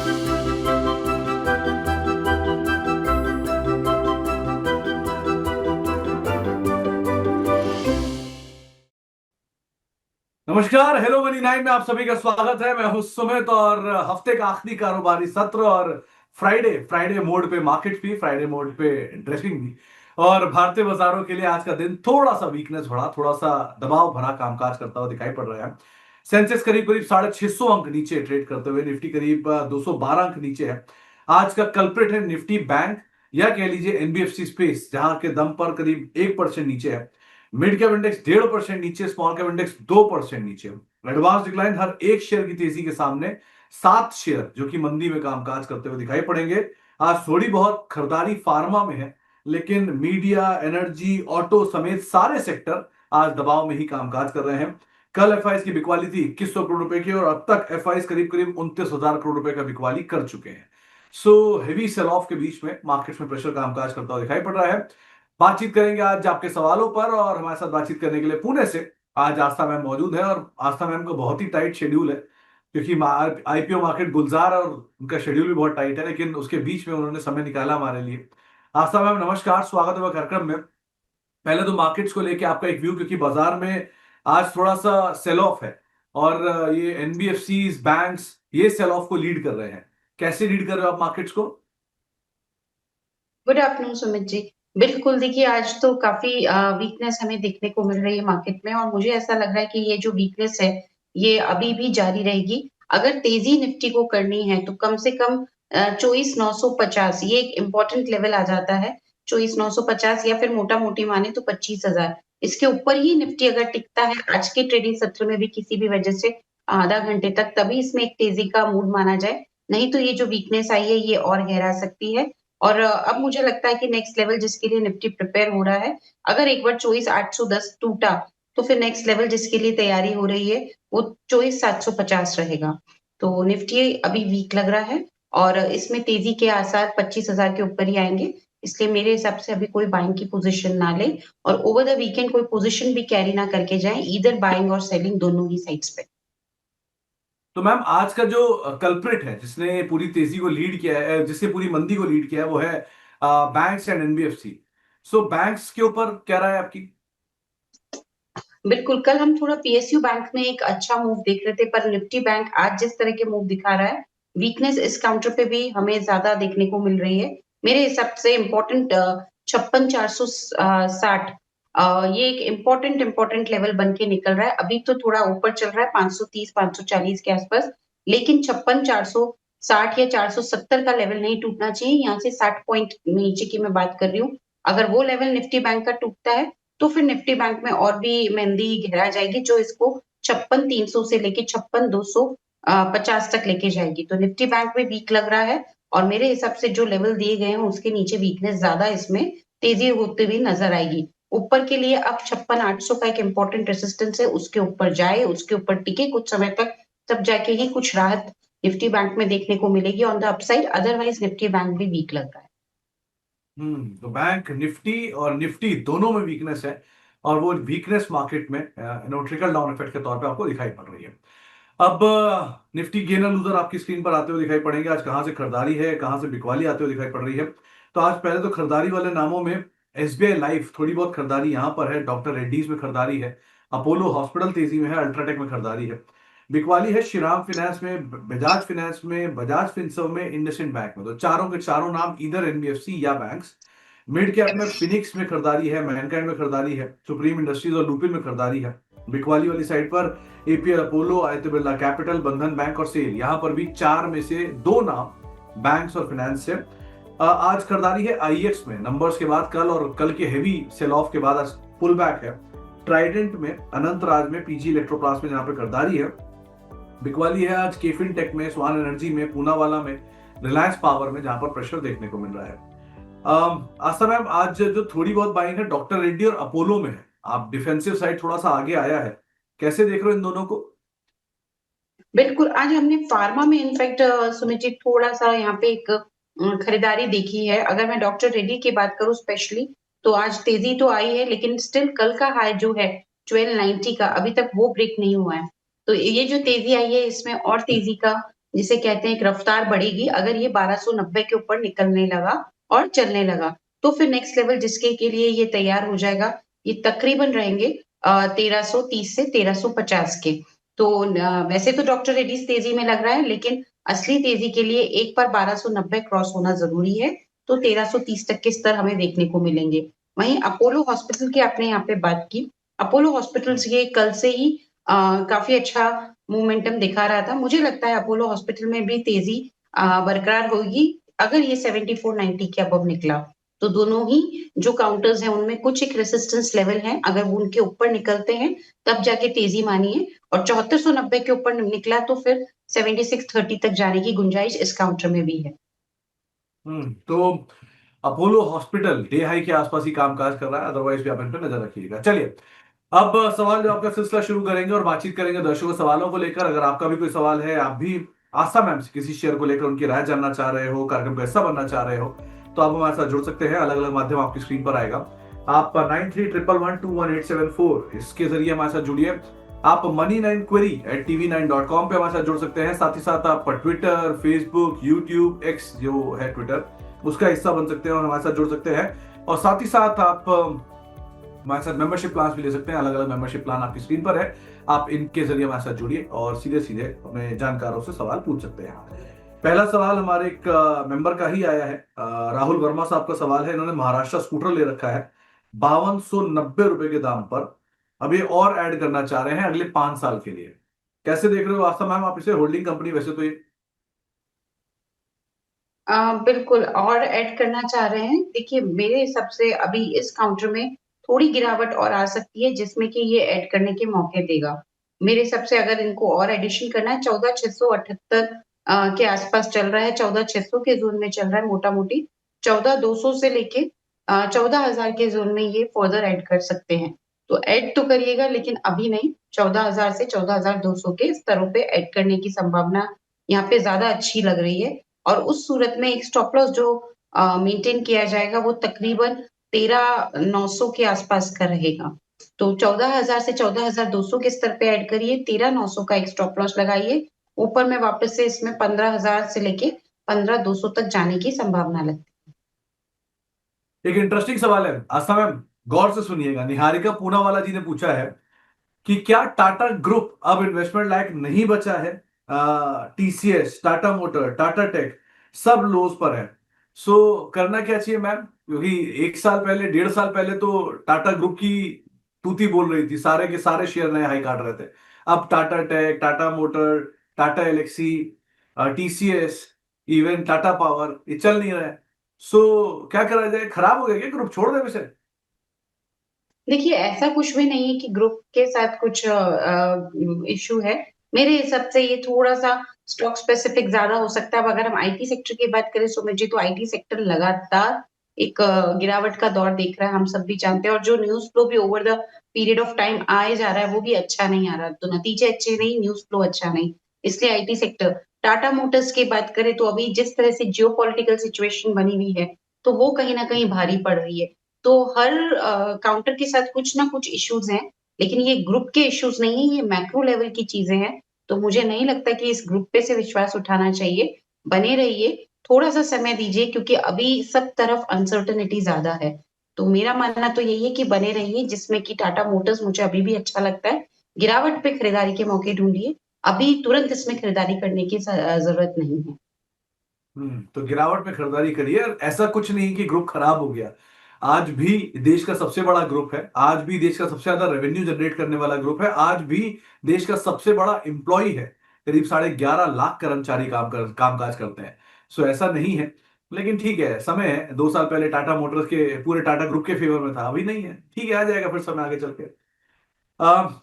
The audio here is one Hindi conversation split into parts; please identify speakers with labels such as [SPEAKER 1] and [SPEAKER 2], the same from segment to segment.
[SPEAKER 1] नमस्कार, हेलो मनी नाइन में आप सभी का स्वागत है। मैं हूं सुमित और हफ्ते का आखिरी कारोबारी सत्र और फ्राइडे फ्राइडे मोड पे मार्केट भी, फ्राइडे मोड पे ड्रेसिंग भी। और भारतीय बाजारों के लिए आज का दिन थोड़ा सा वीकनेस भरा, थोड़ा सा दबाव भरा कामकाज करता हुआ दिखाई पड़ रहा है। सेंसेक्स करीब करीब 650 अंक नीचे ट्रेड करते हुए, निफ्टी करीब 212 अंक नीचे है। आज का कल्प्रिट है निफ्टी बैंक, या कह लीजिए एनबीएफसी स्पेस, जहां के दम पर करीब 1% नीचे है। मिड कैप इंडेक्स 1.5% नीचे, स्मॉल कैप इंडेक्स 2% नीचे। एडवांस डिक्लाइन हर एक शेयर की तेजी के सामने 7 शेयर जो कि मंदी में कामकाज करते हुए दिखाई पड़ेंगे। आज थोड़ी बहुत खरीदारी फार्मा में है, लेकिन मीडिया, एनर्जी, ऑटो समेत सारे सेक्टर आज दबाव में ही कामकाज कर रहे हैं। कल एफआईएस की बिकवाली थी 2100 करोड़ रुपए की, और अब तक एफआईएस करीब करीब 29,000 करोड़ रुपए का बिकवाली कर चुके हैं। सो हेवी सेल ऑफ के बीच में मार्केट में प्रेशर कामकाज करता हुआ दिखाई पड़ रहा है। बातचीत करेंगे आज आपके सवालों पर, और हमारे साथ बातचीत करने के लिए पुणे से आज आस्था मैम मौजूद है। और आस्था मैम का बहुत ही टाइट शेड्यूल है, क्योंकि आईपीओ मार्केट गुलजार है और उनका शेड्यूल भी बहुत टाइट है, लेकिन उसके बीच में उन्होंने समय निकाला हमारे लिए। आस्था मैम नमस्कार, स्वागत है कार्यक्रम में। पहले तो मार्केट्स को लेके आपका एक व्यू, क्योंकि बाजार में आज थोड़ा सा सेल ऑफ है, और ये एनबीएफसी बैंक्स ये सेल ऑफ को लीड कर रहे हैं। कैसे लीड कर रहे हो आप मार्केट्स को?
[SPEAKER 2] Good afternoon Sumit ji. बिल्कुल, देखिए आज तो काफी वीकनेस हमें देखने को मिल रही है मार्केट में, और मुझे ऐसा लग रहा है कि ये जो वीकनेस है ये अभी भी जारी रहेगी। अगर तेजी निफ्टी को करनी है तो कम से कम 24,950 ये एक इम्पोर्टेंट लेवल आ जाता है। 24,950 या फिर मोटा मोटी माने तो 25,000, इसके ऊपर ही निफ्टी अगर टिकता है आज के ट्रेडिंग सत्र में भी किसी भी वजह से आधा घंटे तक, तभी इसमें एक तेजी का मूड माना जाए। नहीं तो ये जो वीकनेस आई है ये और गहरा सकती है। और अब मुझे लगता है कि नेक्स्ट लेवल जिसके लिए निफ्टी प्रिपेयर हो रहा है, अगर एक बार 24,810 टूटा तो फिर नेक्स्ट लेवल जिसके लिए तैयारी हो रही है वो 24,750 रहेगा। तो निफ्टी अभी वीक लग रहा है और इसमें तेजी के आसार 25,000 के ऊपर ही आएंगे। इसलिए मेरे हिसाब से अभी कोई बाइंग की पोजीशन ना ले, और ओवर द वीकेंड कोई पोजीशन भी कैरी ना करके जाए, ईदर बाइंग और सेलिंग दोनों ही साइड्स पे।
[SPEAKER 1] तो मैम आज का जो कल्प्रिट है, जिसने पूरी तेजी को लीड किया है, जिसने पूरी मंदी को लीड किया है, वो है banks and NBFC. So banks के ऊपर क्या राय है आपकी?
[SPEAKER 2] बिल्कुल, कल हम थोड़ा पीएसयू बैंक में एक अच्छा मूव देख रहे थे, पर निफ्टी बैंक आज जिस तरह के मूव दिखा रहा है, वीकनेस इस काउंटर पे भी हमें ज्यादा देखने को मिल रही है। मेरे हिसाब से इम्पोर्टेंट 56,460 ये एक इम्पोर्टेंट लेवल बन के निकल रहा है। अभी तो थोड़ा ऊपर चल रहा है 530 540 के आसपास, लेकिन 56,460 या 470 का लेवल नहीं टूटना चाहिए। यहाँ से 60 पॉइंट नीचे की मैं बात कर रही हूँ। अगर वो लेवल निफ्टी बैंक का टूटता है तो फिर निफ्टी बैंक में और भी मेहंदी गहरा जाएगी, जो इसको 56,300 से लेके 56,250 तक लेके जाएगी। तो निफ्टी बैंक में वीक लग रहा है, और मेरे हिसाब से जो लेवल दिए गए हैं उसके नीचे वीकनेस ज्यादा इसमें तेजी होती हुई नजर आएगी। ऊपर के लिए अब 56,800 का एक इम्पोर्टेंट रेसिस्टेंस है, उसके ऊपर जाए, उसके ऊपर टिके कुछ समय तक, तब जाके ही कुछ राहत निफ्टी बैंक में देखने को मिलेगी on the upside. Otherwise Nifty bank भी वीक लग रहा है।
[SPEAKER 1] तो बैंक निफ्टी और निफ्टी दोनों में वीकनेस है, और वो वीकनेस मार्केट में ट्रिकल डाउन इफेक्ट के तौर पे आपको दिखाई पड़ रही है। अब निफ्टी गेनर लूजर आपकी स्क्रीन पर आते हुए दिखाई पड़ेंगे। आज कहां से खरीदारी है, कहां से बिकवाली आते हुए दिखाई पड़ रही है? तो आज पहले तो खरीदारी वाले नामों में एसबीआई लाइफ, थोड़ी बहुत खरीदारी यहां पर है। डॉक्टर रेड्डीज में खरीदारी है, अपोलो हॉस्पिटल तेजी में है, अल्ट्राटेक में खरीदारी है। बिकवाली है श्रीराम फाइनेंस में, बजाज फाइनेंस में, बजाज फिनसर्व में, इंडसइंड बैंक में। तो चारों के चारों नाम इधर एनबीएफसी या बैंक्स। मिड कैप में फिनिक्स में खरीदारी है, मैनकाइंड में खरीदारी है, सुप्रीम इंडस्ट्रीज और लुपिन में खरीदारी है। बिकवाली वाली साइड पर APL Apollo, Aditya Birla capital, बंधन बैंक और सेल, यहां पर भी चार में से दो नाम बैंक्स और फाइनेंस से। आज खरीदारी है आईएक्स में, नंबर्स के बाद कल, और कल के हेवी सेल ऑफ के बाद आज पुल बैक है। ट्राइडेंट में, अनंत राज में, पीजी इलेक्ट्रोप्लास में जहां पर खरीदारी है। बिकवाली है आज केफिन टेक में, स्वान एनर्जी में, पूनावाला में, रिलायंस पावर में, जहां पर प्रेशर देखने को मिल रहा है। आस्था मैम, आज जो थोड़ी बहुत बाइंग है डॉक्टर रेड्डी और अपोलो में है। आप डिफेंसिव साइड थोड़ा सा आगे आया है, कैसे देख रहे हो इन दोनों को?
[SPEAKER 2] बिल्कुल, आज हमने फार्मा में इनफैक्ट सुमित जी थोड़ा सा यहाँ पे एक खरीदारी देखी है। अगर मैं डॉक्टर रेड्डी की बात करूं स्पेशली, तो आज तेजी तो आई है, लेकिन स्टिल कल का हाई जो है 1290 का अभी तक वो ब्रेक नहीं हुआ है। तो ये जो तेजी आई है इसमें और तेजी का जिसे कहते हैं एक रफ्तार बढ़ेगी अगर ये 1290 के ऊपर निकलने लगा और चलने लगा। तो फिर नेक्स्ट लेवल जिसके के लिए ये तैयार हो जाएगा, ये तकरीबन रहेंगे 1330 से 1350 के। तो वैसे तो डॉक्टर रेड्डीज तेजी में लग रहा है, लेकिन असली तेजी के लिए एक बार 1290 क्रॉस होना जरूरी है, तो 1330 तक के स्तर हमें देखने को मिलेंगे। वहीं अपोलो हॉस्पिटल की आपने यहाँ पे बात की, अपोलो हॉस्पिटल्स ये कल से ही काफी अच्छा मोमेंटम दिखा रहा था। मुझे लगता है अपोलो हॉस्पिटल में भी तेजी बरकरार होगी अगर ये 7490 के अबव निकला। तो दोनों ही जो काउंटर्स हैं उनमें कुछ एक रेसिस्टेंस लेवल है, अगर वो उनके ऊपर निकलते हैं तब जाके तेजी मानिए, और 7490 के ऊपर निकला तो फिर 7630 तक जाने की गुंजाइश इस काउंटर में भी है।
[SPEAKER 1] तो अपोलो हॉस्पिटल डे हाई के आसपास ही कामकाज कर रहा है, अदरवाइज भी आप इन पर नजर रखिएगा। चलिए, अब सवाल जवाब का सिलसिला शुरू करेंगे और बातचीत करेंगे दर्शकों के सवालों को लेकर। अगर आपका भी कोई सवाल है, आप भी आस्था मैम से किसी शेयर को लेकर उनकी राय जानना चाह रहे हो, कार्यक्रम का हिस्सा बनना चाह रहे हो, तो आप हमारे साथ जुड़ सकते हैं। अलग अलग माध्यम आपकी स्क्रीन पर आएगा। आप 9311121874 इसके जरिए हमारे साथ जुड़िए। आप money9query@tv9.com पे हमारे साथ जुड़ सकते हैं। साथ ही साथ आप ट्विटर, फेसबुक, यूट्यूब, एक्स जो है ट्विटर, उसका हिस्सा बन सकते हैं और हमारे साथ जुड़ सकते हैं। और साथ ही साथ आप हमारे साथ मेंबरशिप प्लान भी ले सकते हैं। अलग अलग मेंबरशिप प्लान आपकी स्क्रीन पर है, आप इनके जरिए हमारे साथ जुड़िए और सीधे सीधे अपने जानकारों से सवाल पूछ सकते हैं। पहला सवाल हमारे एक मेंबर का ही आया है। राहुल वर्मा साहब का सवाल है। इन्होंने महाराष्ट्र स्कूटर ले रखा है 5290 रुपए के दाम पर। अब ये और ऐड करना चाह रहे हैं अगले 5 साल के लिए। कैसे देख रहे हो आस्था मैम आप इसे? होल्डिंग कंपनी वैसे तो ये
[SPEAKER 2] बिल्कुल और ऐड करना चाह रहे हैं। देखिए मेरे हिसाब से अभी इस काउंटर में थोड़ी गिरावट और आ सकती है, जिसमें कि ये ऐड करने के मौके देगा। मेरे हिसाब से अगर इनको और एडिशन करना है, 14,678 के आसपास चल रहा है, 14,600 के जोन में चल रहा है मोटा मोटी। 14,200 से लेके 14,000 के जोन में ये फर्दर ऐड कर सकते हैं। तो ऐड तो करिएगा, लेकिन अभी नहीं। 14,000 से 14,200 के स्तरों पे ऐड करने की संभावना यहाँ पे ज्यादा अच्छी लग रही है। और उस सूरत में एक स्टॉप लॉस जो मेंटेन किया जाएगा वो तकरीबन 13,900 के आसपास का रहेगा। तो 14,000 से 14,200 के स्तर पे ऐड करिए, 13,900 का एक स्टॉप लॉस लगाइए। ऊपर में वापस से इसमें 15,000 से लेके 15,200 तक जाने की संभावना लगती
[SPEAKER 1] एक इंटरेस्टिंग सवाल है आस्था मैम, गौर से सुनिएगा। निहारिका पूनावाला जी ने पूछा है कि क्या टाटा ग्रुप अब इन्वेस्टमेंट लायक नहीं बचा है? TCS, Tata motor, Tata tech सब लोज पर है। सो करना क्या चाहिए मैम? क्योंकि 1 साल पहले, 1.5 साल पहले तो टाटा ग्रुप की तूती बोल रही थी, सारे के सारे शेयर नए हाई काट रहे थे। अब Tata tech, Tata motor, Tata Elxsi, TCS, even Tata power ये चल नहीं रहा है। सो क्या करा जाए? खराब हो गया क्या ग्रुप? छोड़ दे इसे?
[SPEAKER 2] देखिए ऐसा कुछ भी नहीं है कि ग्रुप के साथ कुछ इश्यू है। मेरे हिसाब से ये थोड़ा सा स्टॉक स्पेसिफिक ज्यादा हो सकता है। अब अगर हम आईटी सेक्टर की बात करें सुमित जी, तो आईटी सेक्टर लगातार एक गिरावट का दौर देख रहा है, हम सब भी जानते हैं। और जो न्यूज फ्लो भी over the period of time आए जा रहा है वो भी अच्छा नहीं आ रहा। तो नतीजे अच्छे नहीं, न्यूज फ्लो अच्छा नहीं। इसलिए आईटी सेक्टर, टाटा मोटर्स की बात करें तो अभी जिस तरह से जियो पॉलिटिकल सिचुएशन बनी हुई है, तो वो कहीं ना कहीं भारी पड़ रही है। तो हर काउंटर के साथ कुछ ना कुछ इश्यूज हैं, लेकिन ये ग्रुप के इश्यूज नहीं है, ये मैक्रो लेवल की चीजें हैं। तो मुझे नहीं लगता कि इस ग्रुप पे से विश्वास उठाना चाहिए। बने रहिए, थोड़ा सा समय दीजिए, क्योंकि अभी सब तरफ अनसर्टेनिटी ज्यादा है। तो मेरा मानना तो यही है कि बने रहिए, जिसमें कि टाटा मोटर्स मुझे अभी भी अच्छा लगता है। गिरावट पे खरीदारी के मौके ढूंढिए, अभी तुरंत इसमें खरीदारी करने की जरूरत नहीं है।
[SPEAKER 1] तो गिरावट में खरीदारी करिए। और ऐसा कुछ नहीं कि ग्रुप खराब हो गया। आज भी देश का सबसे बड़ा ग्रुप है, आज भी देश का सबसे ज्यादा रेवेन्यू जनरेट करने वाला ग्रुप है, आज भी देश का सबसे बड़ा एम्प्लॉय है। करीब 11.5 लाख कर्मचारी कामकाज करते हैं। सो ऐसा नहीं है। लेकिन ठीक है, समय है। 2 साल पहले टाटा मोटर्स के पूरे टाटा ग्रुप के फेवर में था, अभी नहीं है। ठीक है, आ जाएगा फिर समय आगे चल के।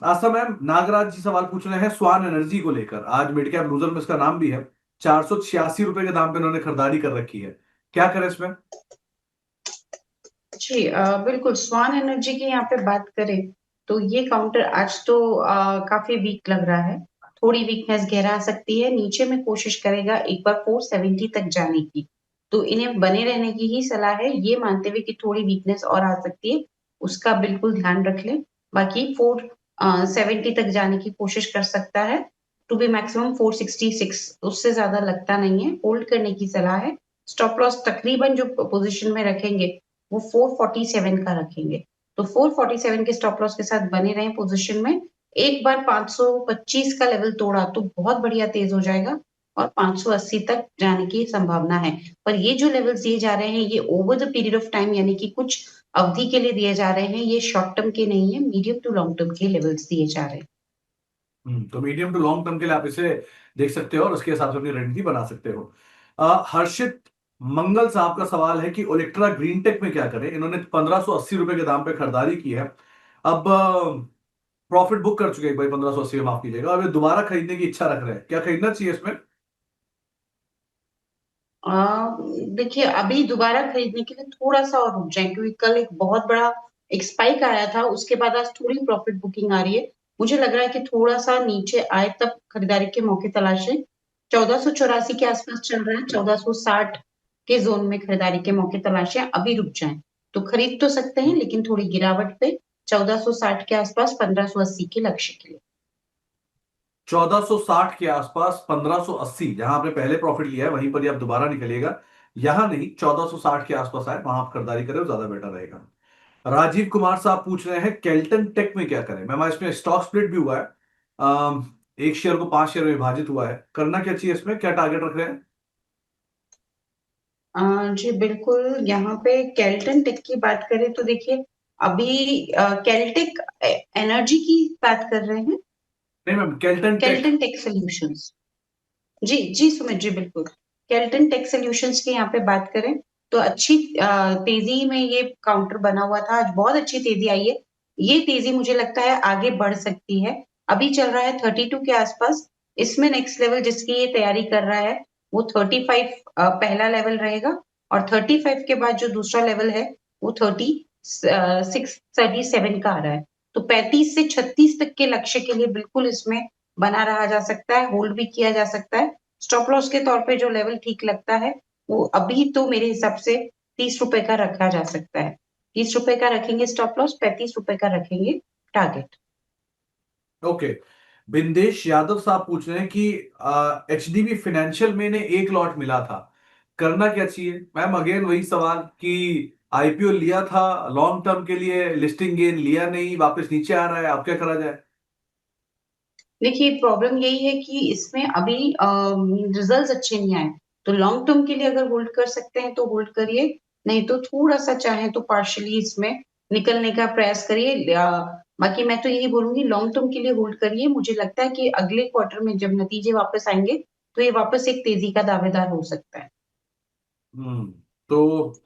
[SPEAKER 1] आशा मैम, नागराज जी सवाल पूछ रहे हैं स्वान एनर्जी को लेकर। आज मिड कैप लूजर में इसका नाम भी है। 486 रुपए के दाम पे इन्होंने खरीदारी कर रखी है। क्या करें इसमें?
[SPEAKER 2] जी बिल्कुल, स्वान एनर्जी की यहाँ पे बात करें तो ये काउंटर आज तो काफी वीक लग रहा है। थोड़ी वीकनेस गहरा सकती है, नीचे में कोशिश करेगा एक बार 470 तक जाने की। तो इन्हें बने रहने की ही सलाह है, ये मानते हुए कि थोड़ी वीकनेस और आ सकती है, उसका बिल्कुल ध्यान रख लें। बाकी 470 तक जाने की कोशिश कर सकता है। टू बी मैक्सिमम 466, उससे ज्यादा लगता नहीं है, होल्ड करने की सलाह है। स्टॉप लॉस तकरीबन जो पोजीशन में रखेंगे वो 447 का रखेंगे, तो 447 के स्टॉप लॉस के साथ बने रहें पोजीशन में। एक बार 525 का लेवल तोड़ा तो बहुत बढ़िया तेज हो जाएगा और 580 तक जाने की संभावना है। पर ये जो लेवल्स दिए जा रहे हैं ये over the period of time यानी कि कुछ अवधि के लिए दिए जा रहे हैं, ये शॉर्ट टर्म के नहीं है, मीडियम टू लॉन्ग टर्म के लेवल्स दिए जा रहे हैं।
[SPEAKER 1] तो मीडियम टू लॉन्ग टर्म के लिए आप इसे देख सकते हो और उसके हिसाब से अपनी रणनीति बना सकते हो। हर्षित मंगल साहब का सवाल है कि ओलेक्ट्रा ग्रीन टेक में क्या करें। इन्होंने 1580 रुपए के दाम पे खरीदारी की है। अब प्रॉफिट बुक कर चुके हैं एक भाई 1580 में, माफ कीजिएगा। अब ये दोबारा खरीदने की इच्छा रख रहे हैं, क्या खरीदना चाहिए इसमें?
[SPEAKER 2] अ, देखिए अभी दोबारा खरीदने के लिए थोड़ा-सा और रुक जाएँ क्योंकि कल एक बहुत बड़ा एक स्पाइक आया था, उसके बाद आज थोड़ी प्रॉफिट बुकिंग आ रही है। मुझे लग रहा है कि थोड़ा-सा नीचे आए तब खरीदारी के मौके तलाशें। 1484 के आस-पास चल रहा है, 1460 के ज़ोन में खरीदारी के मौके तलाशें, अभी रुक जाएँ। तो खरीद तो सकते हैं लेकिन थोड़ी गिरावट पे 1460 के आस-पास 1580 के लक्ष्य के लिए।
[SPEAKER 1] 1460 के आसपास 1580, जहां आपने पहले प्रॉफिट लिया है वहीं पर ही आप दोबारा निकलिएगा। यहां नहीं, 1460 के आसपास आए वहां आप खरीदारी करें, वो ज्यादा बेटर रहेगा। राजीव कुमार साहब पूछ रहे हैं केल्टन टेक में क्या करें। मैम इसमें स्टॉक स्प्लिट भी हुआ है। एक शेयर को 5 शेयर में विभाजित हुआ है। करना क्या चाहिए इसमें, क्या टारगेट रख रहे हैं?
[SPEAKER 2] अ, जी बिल्कुल, यहाँ पे केल्टन टेक की बात करें तो देखिए अभी केल्टेक एनर्जी की बात कर रहे हैं,
[SPEAKER 1] नहीं ma'am, Kellton Tech.
[SPEAKER 2] Kellton Tech Solutions. जी, जी सुमित जी बिल्कुल। केल्टन टेक सॉल्यूशंस की यहाँ पे बात करें तो अच्छी तेजी में ये काउंटर बना हुआ था, आज बहुत अच्छी तेजी आई है। ये तेजी मुझे लगता है आगे बढ़ सकती है। अभी चल रहा है 32 के आसपास, इसमें नेक्स्ट लेवल जिसकी ये तैयारी कर रहा है वो 35 पहला लेवल रहेगा और 35 के बाद जो दूसरा लेवल है वो 37 का आ रहा है। तो 35 से 36 तक के लक्ष्य के लिए बिल्कुल इसमें बना रहा जा सकता है, होल्ड भी किया जा सकता है। स्टॉप लॉस के तौर पे जो लेवल ठीक लगता है, वो अभी तो मेरे हिसाब से ₹30 का रखा जा सकता है। ₹30 का रखेंगे स्टॉप लॉस, ₹35 का रखेंगे टारगेट।
[SPEAKER 1] ओके। बिंदेश यादव साहब पूछ रहे हैं कि एचडीबी फाइनेंशियल में इन्हें एक लॉट मिला था, करना क्या चाहिए? मैम अगेन वही सवाल कि आईपीओ लिया था लॉन्ग टर्म के लिए, लिस्टिंग गेन लिया नहीं, वापस नीचे आ रहा है, अब क्या करा जाए?
[SPEAKER 2] देखिए प्रॉब्लम यही है कि इसमें अभी रिजल्ट्स अच्छे नहीं आए, तो लॉन्ग टर्म के लिए अगर होल्ड कर सकते हैं तो होल्ड करिए, नहीं तो थोड़ा-सा चाहें तो पार्शियली इसमें निकलने का प्रयास करिए। बाकी मैं तो यही बोलूँगी लॉन्ग टर्म के लिए होल्ड करिए, मुझे लगता है कि अगले क्वार्टर में जब नतीजे वापस आएँगे, तो ये वापस एक तेज़ी का दावेदार हो सकता है।
[SPEAKER 1] तो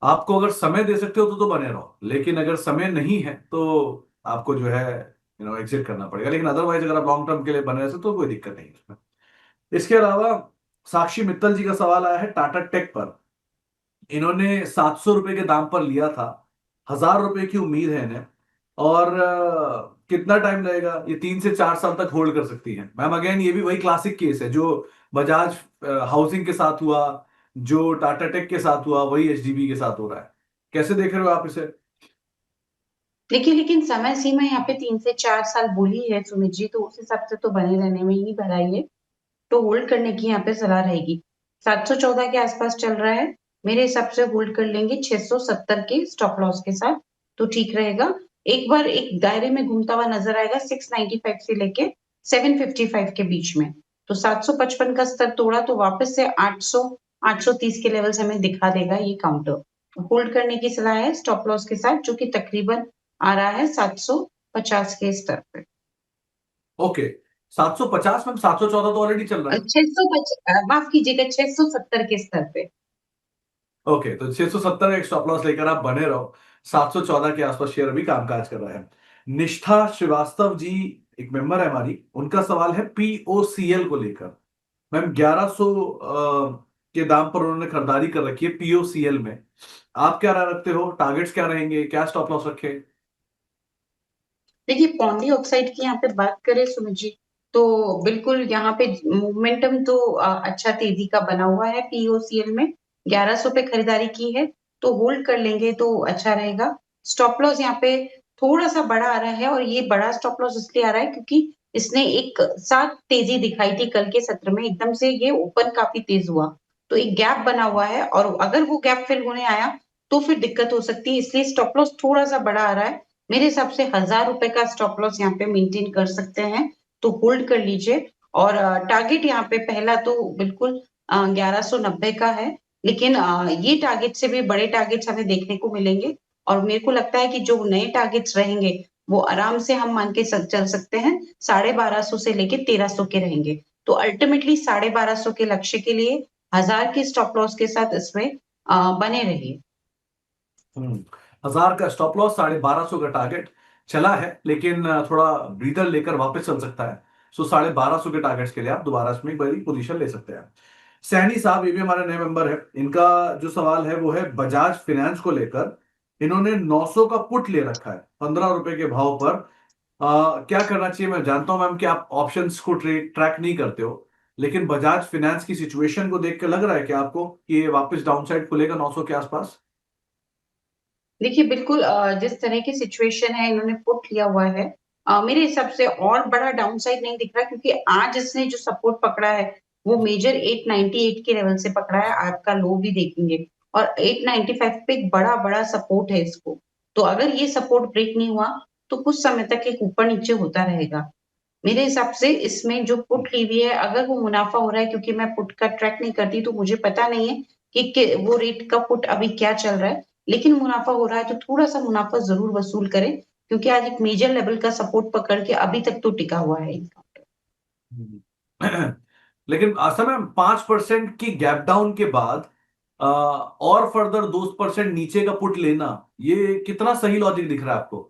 [SPEAKER 1] आपको अगर समय दे सकते हो तो बने रहो, लेकिन अगर समय नहीं है तो आपको जो है एग्जिट करना पड़ेगा। लेकिन अदरवाइज अगर आप लॉन्ग टर्म के लिए बने रहे तो कोई दिक्कत नहीं है इसमें। इसके अलावा साक्षी मित्तल जी का सवाल आया है टाटा टेक पर। इन्होंने 700 रुपए के दाम पर लिया था, 1000 रुपए की उम्मीद है इन्हें। और कितना टाइम लगेगा? ये 3 से 4 साल तक होल्ड कर सकती है। मैम अगेन ये भी वही क्लासिक केस है जो बजाज हाउसिंग के साथ हुआ, जो टाटा टेक के साथ हुआ, वही एचडीबी के साथ हो रहा है। कैसे देख रहे हो आप इसे?
[SPEAKER 2] देखिए, लेकिन समय सीमा यहाँ पे 3 से 4 साल बोली है सुमित जी, तो उस हिसाब से तो बने रहने में ही भलाई है। तो होल्ड करने की यहाँ पे सलाह रहेगी। 714 के आसपास चल रहा है, मेरे हिसाब से होल्ड कर लेंगे 670 के स्टॉप लॉस के साथ, तो ठीक रहेगा। एक बार एक दायरे में घूमता हुआ नजर आएगा 695 से लेके 755 के बीच में। तो 755 का स्तर तोड़ा तो वापस से 800 830 के लेवल्स हमें दिखा देगा ये काउंटर। होल्ड करने की सलाह है स्टॉप लॉस के साथ जो कि तकरीबन आ रहा है 750 के स्तर पे।
[SPEAKER 1] ओके। 750 में 714 तो ऑलरेडी चल रहा है।
[SPEAKER 2] 600 माफ कीजिएगा 670 के स्तर पे।
[SPEAKER 1] ओके, तो 670 एक स्टॉप लॉस लेकर आप बने रहो। 714 के आसपास शेयर अभी कामकाज कर रहा है। निष्ठा श्रीवास्तव जी एक मेंबर है हमारी, उनका सवाल है पीओसीएल को लेकर। मैम 1100 के दाम पर उन्होंने खरीदारी कर रखी है पीओसीएल में। आप क्या राय रखते हो? टारगेट्स क्या रहेंगे? क्या स्टॉप लॉस रखे?
[SPEAKER 2] देखिए पॉन्डी ऑक्साइड की यहाँ पे बात करें सुमित जी, तो बिल्कुल यहाँ पे मोमेंटम तो अच्छा तेजी का बना हुआ है पीओसीएल में। 1100 पे खरीदारी की है, तो होल्ड कर लेंगे तो अच्छा रहेगा। स्टॉप लॉस यहाँ पे थोड़ा सा बड़ा आ रहा है और ये बड़ा स्टॉप लॉस इसलिए आ रहा है क्योंकि इसने एक साथ तेजी दिखाई थी कल के सत्र में, एकदम से ये ओपन काफी तेज हुआ। तो एक गैप बना हुआ है और अगर वो गैप फिल होने आया तो फिर दिक्कत हो सकती है, इसलिए स्टॉप लॉस थोड़ा-सा बड़ा आ रहा है। मेरे हिसाब से ₹1000 का स्टॉप लॉस यहाँ पे मेंटेन कर सकते हैं, तो होल्ड कर लीजिए। और टारगेट यहाँ पे पहला तो बिल्कुल 1190 का है, लेकिन ये टारगेट से भी बड़े टारगेट्स हमें देखने को मिलेंगे और मेरे को लगता है कि जो नए टारगेट्स रहेंगे, वो आराम से हम मान के चल सकते हैं, 1250 से लेके 1300 के रहेंगे। तो अल्टीमेटली 1250 के लक्ष्य के लिए 1000 के स्टॉप लॉस के साथ इसमें बने रहिए।
[SPEAKER 1] 1000 का स्टॉप लॉस, 1250 का टारगेट चला है, लेकिन थोड़ा ब्रीदर लेकर वापस चल सकता है। सो 1250 के टारगेट्स के लिए आप दोबारा इसमें एक बड़ी पोजीशन ले सकते हैं। सैनी साहब, ये भी हमारे नए मेंबर है, इनका जो सवाल है वो है बजाज फाइनेंस को लेकर। इन्होंने 900 का पुट ले रखा है ₹15 के भाव पर। क्या करना चाहिए? मैं जानता हूं मैम कि आप ऑप्शंस को ट्रैक नहीं करते हो, लेकिन बजाज फाइनेंस की सिचुएशन को देख के लग रहा है कि आपको कि ये वापस डाउनसाइड खुलेगा 900 के आसपास?
[SPEAKER 2] देखिए, बिल्कुल जिस तरह की सिचुएशन है इन्होंने पुट लिया हुआ है, मेरे हिसाब से और बड़ा डाउनसाइड नहीं दिख रहा क्योंकि आज इसने जो सपोर्ट पकड़ा है, वो मेजर 898 के लेवल से पकड़ा है, आपका लो भी देखेंगे और 895 पे एक बड़ा-बड़ा सपोर्ट है इसको। तो अगर ये सपोर्ट ब्रेक नहीं हुआ, तो कुछ समय तक एक ऊपर-नीचे होता रहेगा। मेरे हिसाब से इसमें जो पुट ली हुई है, अगर वो मुनाफ़ा हो रहा है क्योंकि मैं पुट का ट्रैक नहीं करती तो मुझे पता नहीं है कि वो रेट का पुट अभी क्या चल रहा है। लेकिन मुनाफ़ा हो रहा है तो थोड़ा-सा मुनाफ़ा ज़रूर वसूल करें, क्योंकि आज एक मेजर लेवल का सपोर्ट पकड़ के अभी तक तो टिका हुआ है इनका।
[SPEAKER 1] हम्म। लेकिन असल में 5% की गैप डाउन के बाद और फर्दर 2% नीचे का पुट लेना, ये कितना सही लॉजिक दिख रहा है आपको?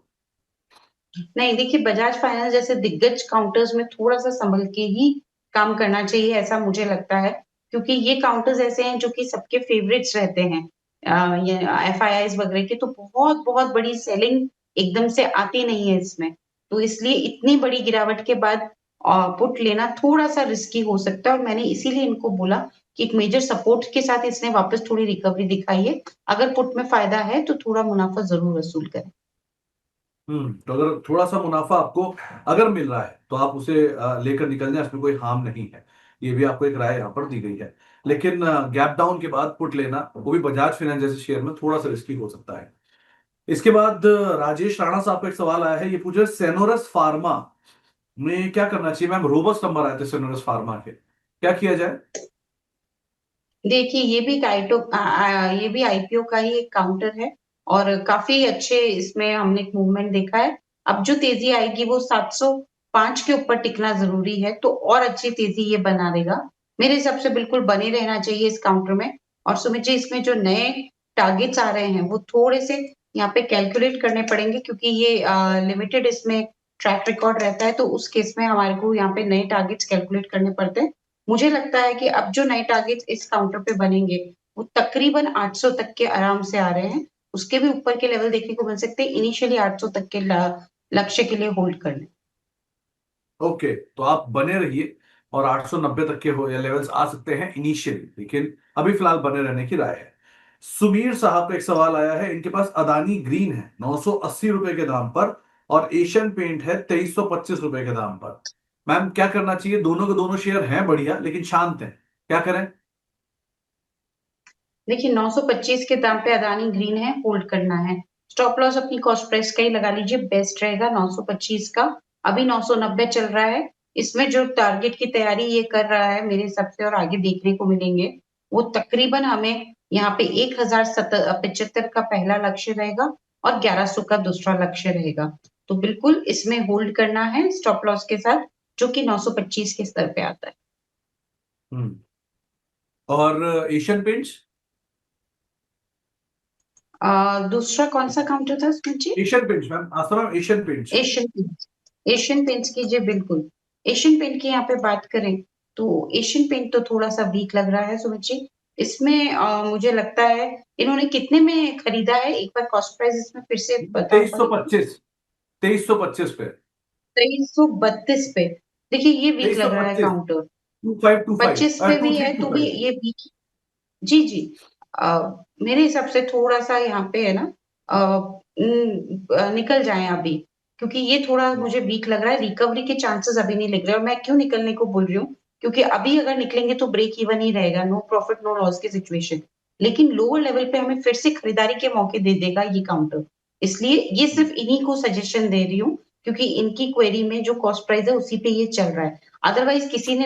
[SPEAKER 2] नहीं, देखिए बजाज फाइनेंस जैसे दिग्गज काउंटर्स में थोड़ा-सा सँभल के ही काम करना चाहिए, ऐसा मुझे लगता है। क्योंकि ये काउंटर्स ऐसे हैं जो कि सबके फ़ेवरेट्स रहते हैं। ये एफआईआईज़ वगैरह के तो बहुत-बहुत बड़ी सेलिंग एकदम से आती नहीं है इसमें। तो इसलिए इतनी बड़ी गिरावट के बाद पुट लेना थोड़ा-सा रिस्की हो सकता है और मैंने इसीलिए इनको बोला कि एक मेजर सपोर्ट के साथ इसने वापस थोड़ी रिकवरी दिखाई है। अगर पुट में फ़ायदा है तो थोड़ा मुनाफ़ा ज़रूर वसूल करें।
[SPEAKER 1] तो अगर थोड़ा सा मुनाफा आपको अगर मिल रहा है तो आप उसे लेकर निकल जाए, इसमें कोई हार्म नहीं है। ये भी आपको एक राय यहाँ पर दी गई है। लेकिन गैप डाउन के बाद पुट लेना, वो भी बजाज फाइनेंस जैसे शेयर में, थोड़ा सा रिस्की हो सकता है। इसके बाद राजेश राणा साहब का एक सवाल आया है, ये पूछ रहे सेनोरस फार्मा में क्या करना चाहिए? मैम, रोबस्ट नंबर आए थे सेनोरस फार्मा के, क्या किया जाए?
[SPEAKER 2] देखिए, ये भी आईपीओ का ही एक काउंटर है और काफ़ी अच्छे इसमें हमने एक मूवमेंट देखा है। अब जो तेज़ी आएगी वो 705 के ऊपर टिकना ज़रूरी है, तो और अच्छी तेज़ी ये बना देगा। मेरे हिसाब से बिल्कुल बने रहना चाहिए इस काउंटर में और सुमित जी इसमें जो नए टारगेट्स आ रहे हैं, वो थोड़े-से यहाँ पे कैलकुलेट करने पड़ेंगे क्योंकि ये लिमिटेड इसमें ट्रैक रिकॉर्ड रहता है, तो उस केस में हमारे को यहाँ पे नए टारगेट्स कैलकुलेट करने पड़ते हैं। मुझे लगता है कि अब जो नए टारगेट्स इस काउंटर पे बनेंगे, वो तकरीबन 800 तक के आराम से आ रहे हैं। उसके भी ऊपर के लेवल देखने को मिल सकते हैं। इनिशियली 800 तक के लक्ष्य के लिए होल्ड कर लें।
[SPEAKER 1] ओके, तो आप बने रहिए और 890 तक के हो या लेवल्स आ सकते हैं इनिशियली, लेकिन अभी फिलहाल बने रहने की राय है। सुमीर साहब का एक सवाल आया है, इनके पास अदानी ग्रीन है ₹980 के दाम पर और एशियन पेंट है ₹2325 के दाम पर। मैम, क्या करना चाहिए? दोनों के दोनों शेयर हैं बढ़िया, लेकिन शांत हैं, क्या करें?
[SPEAKER 2] देखिए 925 के दाम पे अदानी ग्रीन है, होल्ड करना है। स्टॉप लॉस अपनी कॉस्ट प्राइस का ही लगा लीजिए, बेस्ट रहेगा 925 का। अभी 990 चल रहा है। इसमें जो टारगेट की तैयारी ये कर रहा है मेरे हिसाब से और आगे देखने को मिलेंगे, वो तकरीबन हमें यहाँ पे 1075 का पहला लक्ष्य रहेगा और 1100 का दूसरा लक्ष्य रहेगा। तो बिल्कुल इसमें होल्ड करना है स्टॉप लॉस के साथ, जो कि 925 के स्तर पे आता है।
[SPEAKER 1] हम्म और एशियन पेंट्स?
[SPEAKER 2] दूसरा कौन-सा काउंटर था उसमें जी?
[SPEAKER 1] एशियन पेंट्स मैम, आसरा Asian paints.
[SPEAKER 2] Asian paints. Asian paints की जी बिल्कुल। एशियन पेंट की यहाँ पे बात करें, तो एशियन पेंट तो थोड़ा-सा वीक लग रहा है सुमित जी। इसमें मुझे लगता है इन्होंने कितने में खरीदा है? एक बार कॉस्ट प्राइस इसमें फिर से बता
[SPEAKER 1] तेईस सौ
[SPEAKER 2] पाएंगे?
[SPEAKER 1] पच्चीस 2325 पे।
[SPEAKER 2] 2332 पे। देखिए ये वीक
[SPEAKER 1] तेईस सौ
[SPEAKER 2] लग रहा है
[SPEAKER 1] पच्चीस
[SPEAKER 2] काउंटर।
[SPEAKER 1] 2525
[SPEAKER 2] 25 पे
[SPEAKER 1] टू
[SPEAKER 2] भी
[SPEAKER 1] थ्री
[SPEAKER 2] है
[SPEAKER 1] टू
[SPEAKER 2] तो भी
[SPEAKER 1] फाइव
[SPEAKER 2] ये वीक जी, जी। मेरे हिसाब से थोड़ा-सा यहाँ पे है ना निकल जाएँ अभी। क्योंकि ये थोड़ा मुझे वीक लग रहा है, रिकवरी के चांसेस अभी नहीं लग रहे। और मैं क्यों निकलने को बोल रही हूँ, क्योंकि अभी अगर निकलेंगे तो ब्रेक इवन ही रहेगा, नो प्रॉफिट नो लॉस की सिचुएशन। लेकिन लोअर लेवल पे हमें फिर से खरीदारी के मौके दे देगा ये काउंटर। इसलिए ये सिर्फ इन्हीं को सजेशन दे रही हूँ, क्योंकि इनकी क्वेरी में जो कॉस्ट प्राइस है उसी पे ये चल रहा है। अदरवाइज किसी ने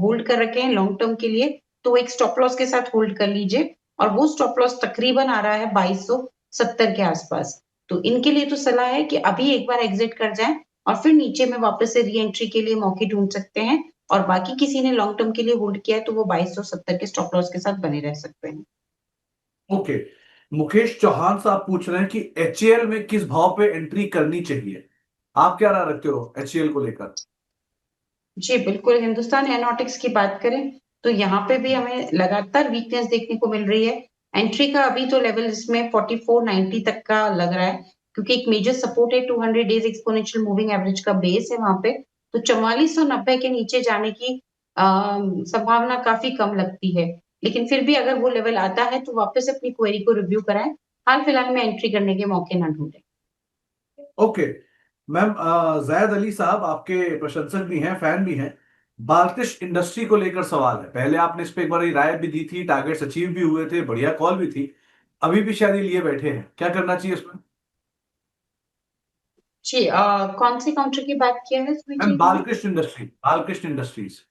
[SPEAKER 2] होल्ड कर रखे हैं लॉन्ग टर्म के लिए, तो एक स्टॉप लॉस के साथ होल्ड कर लीजिए। और वो स्टॉप लॉस तकरीबन आ रहा है 2270 के आसपास। तो इनके लिए तो सलाह है कि अभी एक बार एग्जिट कर जाएं, और फिर नीचे में वापस से री एंट्री के लिए मौके ढूंढ सकते हैं। और बाकी किसी ने लॉन्ग टर्म के लिए होल्ड किया है तो वो 2270 के स्टॉप लॉस के साथ बने रह सकते हैं।
[SPEAKER 1] ओके। मुकेश चौहान साहब पूछ रहे हैं कि एचएएल में किस भाव पे एंट्री करनी चाहिए। आप क्या राय रखते हो एचएएल को लेकर?
[SPEAKER 2] जी, बिल्कुल, हिंदुस्तान एरोनॉटिक्स की बात करें, तो यहाँ पे भी हमें लगातार वीकनेस देखने को मिल रही है। एंट्री का अभी तो लेवल इसमें 4490 तक का लग रहा है, क्योंकि एक मेजर सपोर्ट है 200 डेज एक्सपोनेंशियल मूविंग एवरेज का बेस है वहाँ पे। तो 4490 के नीचे जाने की संभावना काफी कम लगती है। लेकिन फिर भी अगर वो लेवल आता है तो वापस अपनी क्वेरी को रिव्यू कराएं। हाल फिलहाल में एंट्री करने के मौके ना ढूंढें।
[SPEAKER 1] ओके। मैम, जायद अली साहब आपके प्रशंसक भी हैं, फैन भी हैं। बालकृष्ण इंडस्ट्री को लेकर सवाल है। पहले आपने इस पे एक बार राय भी दी थी, टारगेट्स अचीव भी हुए थे, बढ़िया कॉल भी थी। अभी भी शायद ये लिए बैठे हैं, क्या करना चाहिए इसमें?
[SPEAKER 2] जी, कौन सी काउंटर की बात किया है सुमित
[SPEAKER 1] मैम,
[SPEAKER 2] जी इन्होंने?
[SPEAKER 1] Balkrishna Industry, Balkrishna Industries.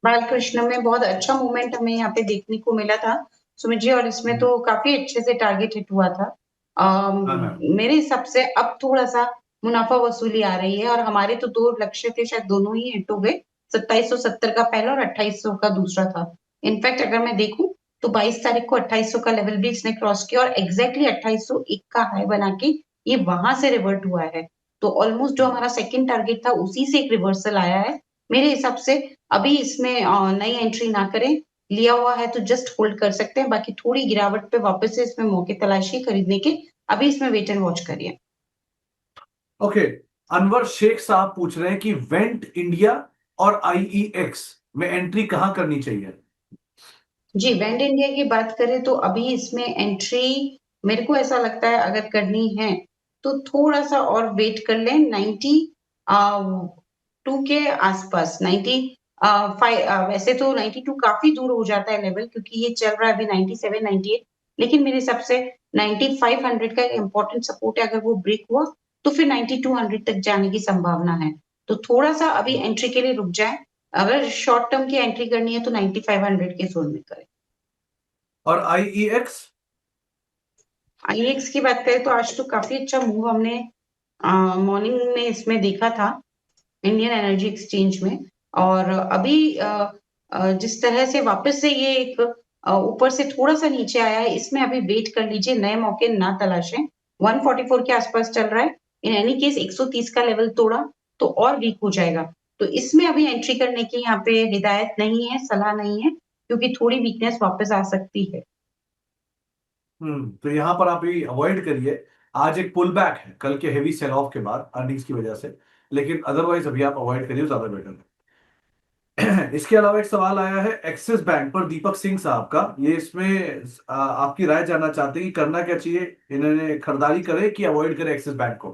[SPEAKER 2] बालकृष्ण में बहुत अच्छा मूवमेंट हमें यहाँ पे देखने को मिला था सुमित जी, और इसमें तो काफी अच्छे से टारगेट हिट हुआ था।
[SPEAKER 1] हाँ मैम।
[SPEAKER 2] मेरे हिसाब से अब थोड़ा सा मुनाफा वसूली आ रही है, और हमारे तो दो लक्ष्य थे, शायद दोनों ही हिट हो गए। 2770 का पहला और 2800 का दूसरा था। इनफैक्ट अगर मैं देखूं तो 22 तारीख को 2800 का लेवल भी इसने क्रॉस किया, और एग्जैक्टली 2801 का हाई बना के ये वहां से रिवर्ट हुआ है। तो ऑलमोस्ट जो हमारा सेकंड टारगेट था उसी से एक रिवर्सल आया है। मेरे हिसाब से अभी इसमें नई एंट्री ना करें। लिया हुआ है तो जस्ट होल्ड कर सकते हैं, बाकी थोड़ी गिरावट पे वापस से इसमें मौके तलाशिए खरीदने के। अभी इसमें वेट एंड वॉच करिए।
[SPEAKER 1] ओके। अनवर शेख साहब पूछ रहे हैं कि वेंट इंडिया और आईईएक्स में एंट्री कहां करनी चाहिए?
[SPEAKER 2] जी, वेंड इंडिया की बात करें तो अभी इसमें एंट्री मेरे को ऐसा लगता है अगर करनी है तो थोड़ा सा और वेट कर लें। 92 के आसपास, 95, वैसे तो 92 काफी दूर हो जाता है लेवल, क्योंकि ये चल रहा है अभी 97 98। लेकिन मेरे हिसाब से 9500 का एक इम्पोर्टेंट सपोर्ट है। अगर वो ब्रेक हुआ तो फिर 9200 तक जाने की संभावना है। तो थोड़ा सा अभी एंट्री के लिए रुक जाए। अगर शॉर्ट टर्म की एंट्री करनी है तो 9500 के जोन में करें।
[SPEAKER 1] और आईईएक्स?
[SPEAKER 2] आईएक्स की बात करें तो आज तो काफी अच्छा मूव हमने मॉर्निंग में इसमें देखा था, इंडियन एनर्जी एक्सचेंज में। और अभी जिस तरह से वापस से ये एक ऊपर से थोड़ा सा नीचे आया है, इसमें अभी वेट कर लीजिए, नए मौके ना तलाशें। 144 के आसपास चल रहा है। इन एनी केस 130 का लेवल तोड़ा तो और वीक हो जाएगा। तो इसमें अभी एंट्री करने की यहाँ पे हिदायत नहीं है, सलाह नहीं है, क्योंकि थोड़ी वीकनेस वापस आ सकती है।
[SPEAKER 1] तो यहां पर आप ये अवॉइड करिए। आज एक पुल बैक है कल के हेवी सेल ऑफ के बाद अर्निंग्स की वजह से, लेकिन अदरवाइज अभी आप अवॉइड करिए, ज्यादा बेटर है। इसके अलावा एक सवाल आया है एक्सिस बैंक पर, दीपक सिंह साहब का। ये इसमें आपकी राय जानना चाहते हैं कि करना क्या चाहिए, इन्होंने खरीदारी करे कि अवॉइड करे एक्सिस बैंक को?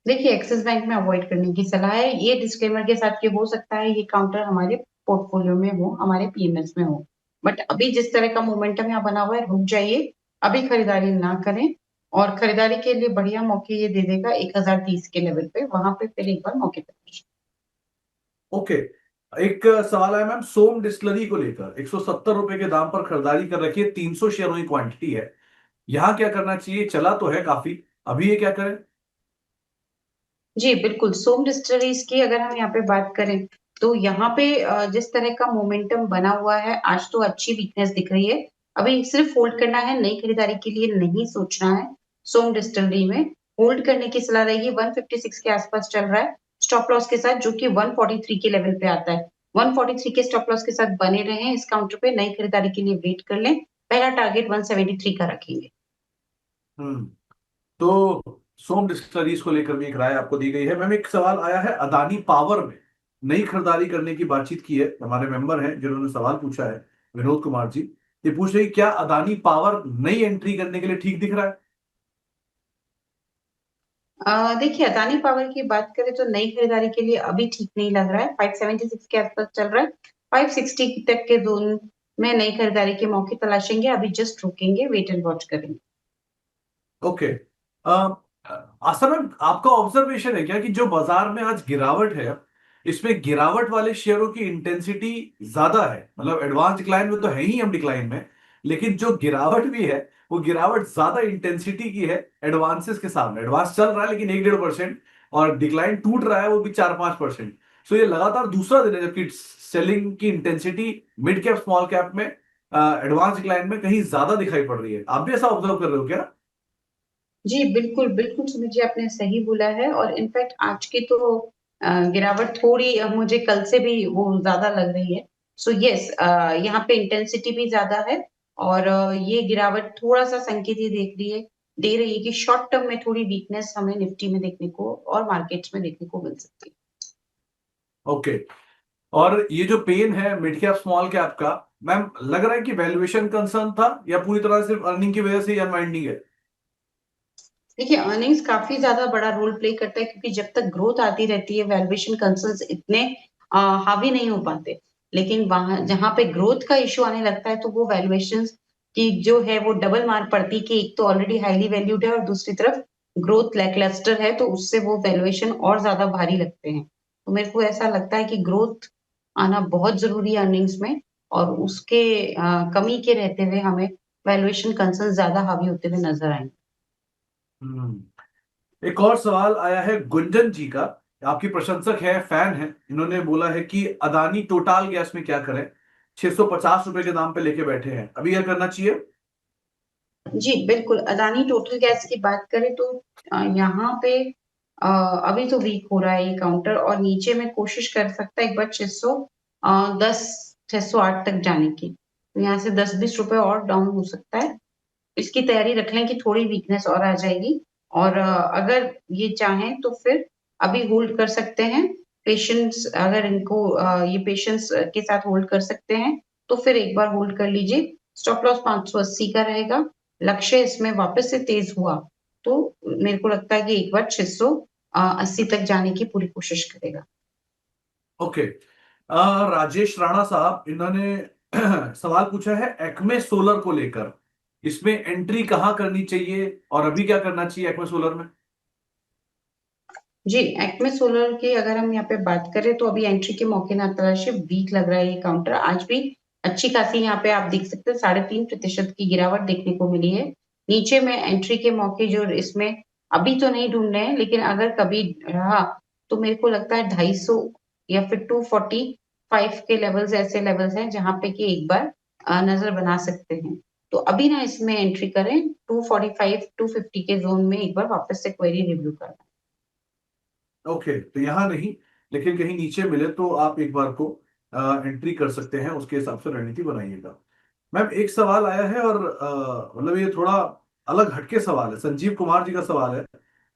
[SPEAKER 2] देखिए, एक्सिस बैंक में अवॉइड करने की सलाह है, ये डिस्क्लेमर के साथ कि हो सकता है ये काउंटर हमारे पोर्टफोलियो में हो, हमारे पीएमएस में हो। बट अभी जिस तरह का मोमेंटम यहाँ बना हुआ है, रुक जाइए, अभी खरीदारी ना करें। और खरीदारी के लिए बढ़िया मौके ये दे देगा 1030 के लेवल पे, वहां पे फिर एक बार मौके पे।
[SPEAKER 1] ओके। एक सवाल है मैम सोम डिस्टिलरी को लेकर, 170 रुपए के दाम पर खरीदारी कर रखी है, 300 शेयरों की क्वांटिटी है। यहाँ क्या करना चाहिए? चला तो है काफी, अभी ये क्या करें?
[SPEAKER 2] जी, बिल्कुल, सोम डिस्टिलरीज की अगर हम यहाँ पे बात करें तो यहाँ पे जिस तरह का मोमेंटम बना हुआ है, आज तो अच्छी वीकनेस दिख रही है। अभी सिर्फ होल्ड करना है, नई खरीदारी के लिए नहीं सोचना है। सोम डिस्टिलरी में होल्ड करने की सलाह रहेगी। 156 के आसपास चल रहा है स्टॉप लॉस के साथ, जो कि 143 के लेवल पे आता है। 143 के स्टॉप लॉस के साथ बने रहे इस काउंटर पे, नई खरीदारी के लिए वेट कर लें। पहला टारगेट 173 का रखेंगे।
[SPEAKER 1] हम्म तो सोम डिस्टिलरीज को लेकर भी एक राय आपको दी गई है। मैम, एक सवाल आया है अदानी पावर में नई खरीदारी करने की बातचीत की है। हमारे मेंबर हैं जिन्होंने सवाल पूछा है, विनोद कुमार जी। ये पूछ रहे हैं क्या अदानी पावर नई एंट्री करने के लिए ठीक दिख रहा है?
[SPEAKER 2] देखिए अदानी पावर की बात करें तो नई खरीदारी के लिए अभी ठीक नहीं लग रहा है। 576 के आसपास चल रहा है। 560 तक के जोन में नई खरीदारी के मौके तलाशेंगे। अभी जस्ट रुकेंगे, वेट एंड वॉच करेंगे।
[SPEAKER 1] ओके। आशा मैम, आपका ऑब्जर्वेशन है क्या कि जो बाजार में आज गिरावट है, इसमें गिरावट वाले शेयरों की इंटेंसिटी ज्यादा है? मतलब एडवांस डिक्लाइन में तो है ही हम डिक्लाइन में, लेकिन जो गिरावट भी है वो गिरावट ज्यादा इंटेंसिटी की है एडवांसेस के सामने। एडवांस चल रहा है लेकिन 1-1.5%, और डिक्लाइन टूट रहा है वो भी 4-5%। सो ये लगातार दूसरा दिन है जबकि सेलिंग की intensity mid cap small cap में, एडवांस डिक्लाइन में कहीं ज्यादा दिखाई पड़ रही है। आप भी ऐसा ऑब्जर्व कर रहे हो क्या?
[SPEAKER 2] जी, बिल्कुल, बिल्कुल सुमित जी आपने सही बोला है और इनफैक्ट आज की तो गिरावट थोड़ी मुझे कल से भी वो ज़्यादा लग रही है। सो येस यहाँ पे इंटेंसिटी भी ज़्यादा है और ये गिरावट थोड़ा-सा संकेत ये दे रही है कि शॉर्ट टर्म में थोड़ी वीकनेस हमें निफ्टी में देखने को और मार्केट्स में देखने को मिल सकती है।
[SPEAKER 1] ओके। और ये जो पेन है मिड कैप स्मॉल कैप का, मैम लग रहा है कि वैल्यूएशन कंसर्न था या पूरी तरह से सिर्फ अर्निंग की वजह से या माइंडिंग है?
[SPEAKER 2] देखिए अर्निंग्स काफ़ी ज़्यादा बड़ा रोल प्ले करता है क्योंकि जब तक ग्रोथ आती रहती है वैल्यूएशन कंसर्न्स इतने हावी नहीं हो पाते। लेकिन वहाँ जहाँ पे ग्रोथ का इश्यू आने लगता है तो वो वैल्यूएशंस की जो है वो डबल मार पड़ती है कि एक तो ऑलरेडी हाईली वैल्यूड है और दूसरी तरफ ग्रोथ लैकलस्टर है तो उससे वो वैल्यूएशन और ज़्यादा भारी लगते हैं। तो मेरे को ऐसा लगता है कि ग्रोथ आना बहुत ज़रूरी है अर्निंग्स में और उसके कमी के रहते हुए हमें वैल्यूएशन कंसर्न्स ज़्यादा हावी होते हुए नज़र आएँगे।
[SPEAKER 1] हम्म। एक और सवाल आया है गुंजन जी का। आपकी प्रशंसक है, फैन है। इन्होंने बोला है कि अदानी टोटाल गैस में क्या करें, 650 रुपए के दाम पे लेके बैठे हैं, अभी क्या करना चाहिए?
[SPEAKER 2] जी, बिल्कुल, अदानी टोटल गैस की बात करें तो यहाँ पे अभी तो वीक हो रहा है ये काउंटर और नीचे में कोशिश कर सकता है एक बार 610 608 तक जाने की। तो यहाँ से 10-20 रुपए और डाउन हो सकता है। इसकी तैयारी रख लें कि थोड़ी वीकनेस और आ जाएगी और अगर ये चाहें तो फिर अभी होल्ड कर सकते हैं। पेशेंस अगर इनको ये पेशेंस के साथ होल्ड कर सकते हैं, तो फिर एक बार होल्ड कर लीजिए। स्टॉप लॉस 580 का रहेगा। लक्ष्य इसमें वापस से तेज हुआ, तो मेरे को लगता है कि एक बार 680 तक जाने की पूरी कोशिश करेगा।
[SPEAKER 1] ओके। राजेश राणा साहब, इन्होंने सवाल पूछा है एक्मे सोलर को लेकर। इसमें एंट्री कहाँ करनी चाहिए और अभी क्या करना चाहिए एक्मे सोलर में?
[SPEAKER 2] जी, एक्मे सोलर की अगर हम यहाँ पे बात करें तो अभी एंट्री के मौके ना तलाशें, वीक लग रहा है ये काउंटर। आज भी अच्छी खासी यहाँ पे आप देख सकते हैं 3.5% की गिरावट देखने को मिली है। नीचे में एंट्री के मौके जो इसमें अभी तो नहीं ढूंढ रहे हैं, लेकिन अगर कभी रहा तो मेरे को लगता है 250 या फिर 245 के लेवल्स ऐसे लेवल्स हैं जहाँ पे कि एक बार नजर बना सकते हैं। तो अभी ना इसमें एंट्री करें, 245 250 के जोन में एक बार वापस से क्वेरी रिव्यू करना।
[SPEAKER 1] ओके, तो यहां नहीं, लेकिन कहीं नीचे मिले तो आप एक बार को एंट्री कर सकते हैं, उसके हिसाब से रणनीति बनाइएगा। मैम एक सवाल आया है और मतलब ये थोड़ा अलग हटके सवाल है, संजीव कुमार जी का सवाल है।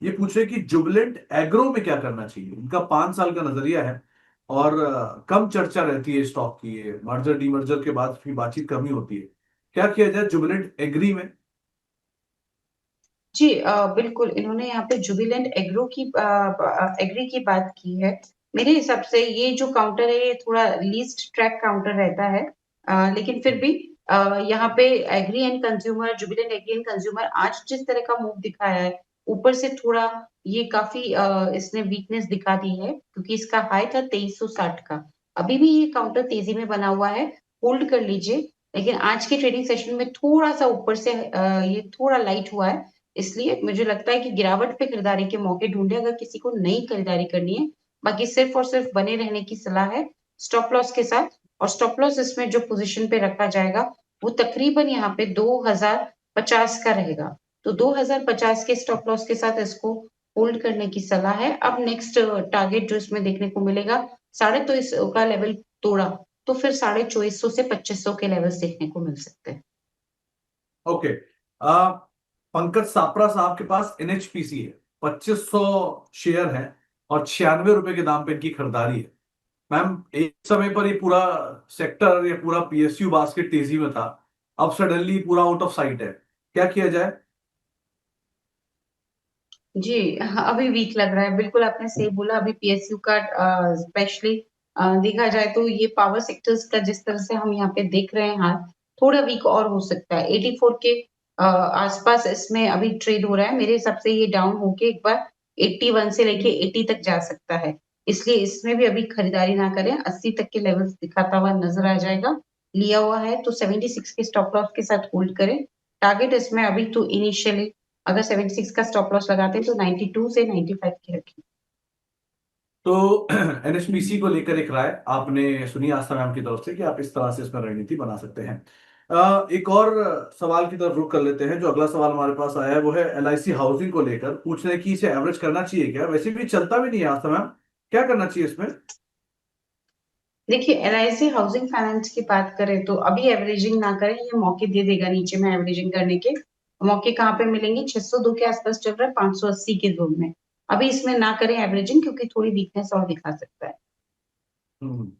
[SPEAKER 1] ये पूछ रहे कि जुबिलेंट एग्रो में क्या करना चाहिए। इनका 5 साल का नजरिया है और कम चर्चा रहती है स्टॉक की, ये मर्जर डीमर्जर के बाद भी बातचीत कमी होती है। क्या किया जाए जुबिलेंट एग्री में?
[SPEAKER 2] जी बिल्कुल, इन्होंने यहाँ पे जुबिलेंट एग्री की बात की है। मेरे हिसाब से ये जो काउंटर है ये थोड़ा लीस्ट ट्रैक काउंटर रहता है। लेकिन फिर भी यहाँ पे agri and consumer Jubilant agri and consumer आज जिस तरह का मूव दिखाया है, ऊपर से थोड़ा ये काफ़ी इसने वीकनेस दिखा दी है क्योंकि इसका हाई था 2360 का। अभी भी ये काउंटर तेज़ी में बना हुआ है, होल्ड कर लीजिए। लेकिन आज के ट्रेडिंग सेशन में थोड़ा-सा ऊपर से ये थोड़ा लाइट हुआ है। इसलिए मुझे लगता है कि गिरावट पे खरीदारी के मौके ढूंढे अगर किसी को नई खरीदारी करनी है। बाकी सिर्फ और सिर्फ बने रहने की सलाह है स्टॉप लॉस के साथ और स्टॉप लॉस इसमें जो पोजीशन पे रखा जाएगा वो तकरीबन यहाँ पे 2050 का रहेगा। तो 2050 के स्टॉप लॉस के साथ इसको होल्ड करने की सलाह है। अब नेक्स्ट टारगेट जो इसमें देखने को मिलेगा 24 का लेवल तोड़ा तो फिर 2450 से 2500 के लेवल्स देखने को मिल सकते हैं।
[SPEAKER 1] ओके। पंकज सापरा साहब के पास एनएचपीसी है, 2500 शेयर है और 96 रुपए के दाम पे इनकी खरीदारी है। मैम एक समय पर ये पूरा सेक्टर या पूरा पीएसयू बास्केट तेजी में था, अब सडनली पूरा आउट ऑफ साइट है, क्या किया जाए?
[SPEAKER 2] जी, हाँ, अभी वीक लग रहा है। बिल्कुल आपने सही बोला, अभी पीएसयू का स्पेशली देखा जाए तो ये पावर सेक्टर्स का जिस तरह से हम यहाँ पे देख रहे हैं हाल, थोड़ा वीक और हो सकता है। 84 के आसपास इसमें अभी ट्रेड हो रहा है। मेरे हिसाब से ये डाउन होके एक बार 81 से लेके 80 तक जा सकता है। इसलिए इसमें भी अभी खरीदारी ना करें, 80 तक के लेवल्स दिखाता हुआ नज़र आ जाएगा। लिया हुआ है तो 76 के स्टॉप लॉस के साथ होल्ड करें। टारगेट इसमें अभी तो इनिशियली अगर 76 का स्टॉप लॉस लगाते हैं तो 92 से 95 की रखें।
[SPEAKER 1] तो एनएचपीसी को लेकर एक राय आपने सुनी आस्था मैम की तरफ से कि आप इस तरह से इसमें रणनीति बना सकते हैं। एक और सवाल की तरफ रुख कर लेते हैं। जो अगला सवाल हमारे पास आया है वो है एलआईसी हाउसिंग को लेकर। पूछ रहे हैं कि इसे एवरेज करना चाहिए क्या? वैसे भी चलता भी नहीं है आस्था मैम, क्या करना चाहिए इसमें?
[SPEAKER 2] देखिए एलआईसी हाउसिंग फाइनेंस की बात करें तो अभी एवरेजिंग ना करें, ये मौके दे देगा नीचे में एवरेजिंग करने के। मौके कहाँ पे मिलेंगे? 602 के आसपास चल रहा है, 580 के जोन में। अभी इसमें ना करें एवरेजिंग, क्योंकि थोड़ी वीकनेस और दिखा सकता है।
[SPEAKER 1] हम्म।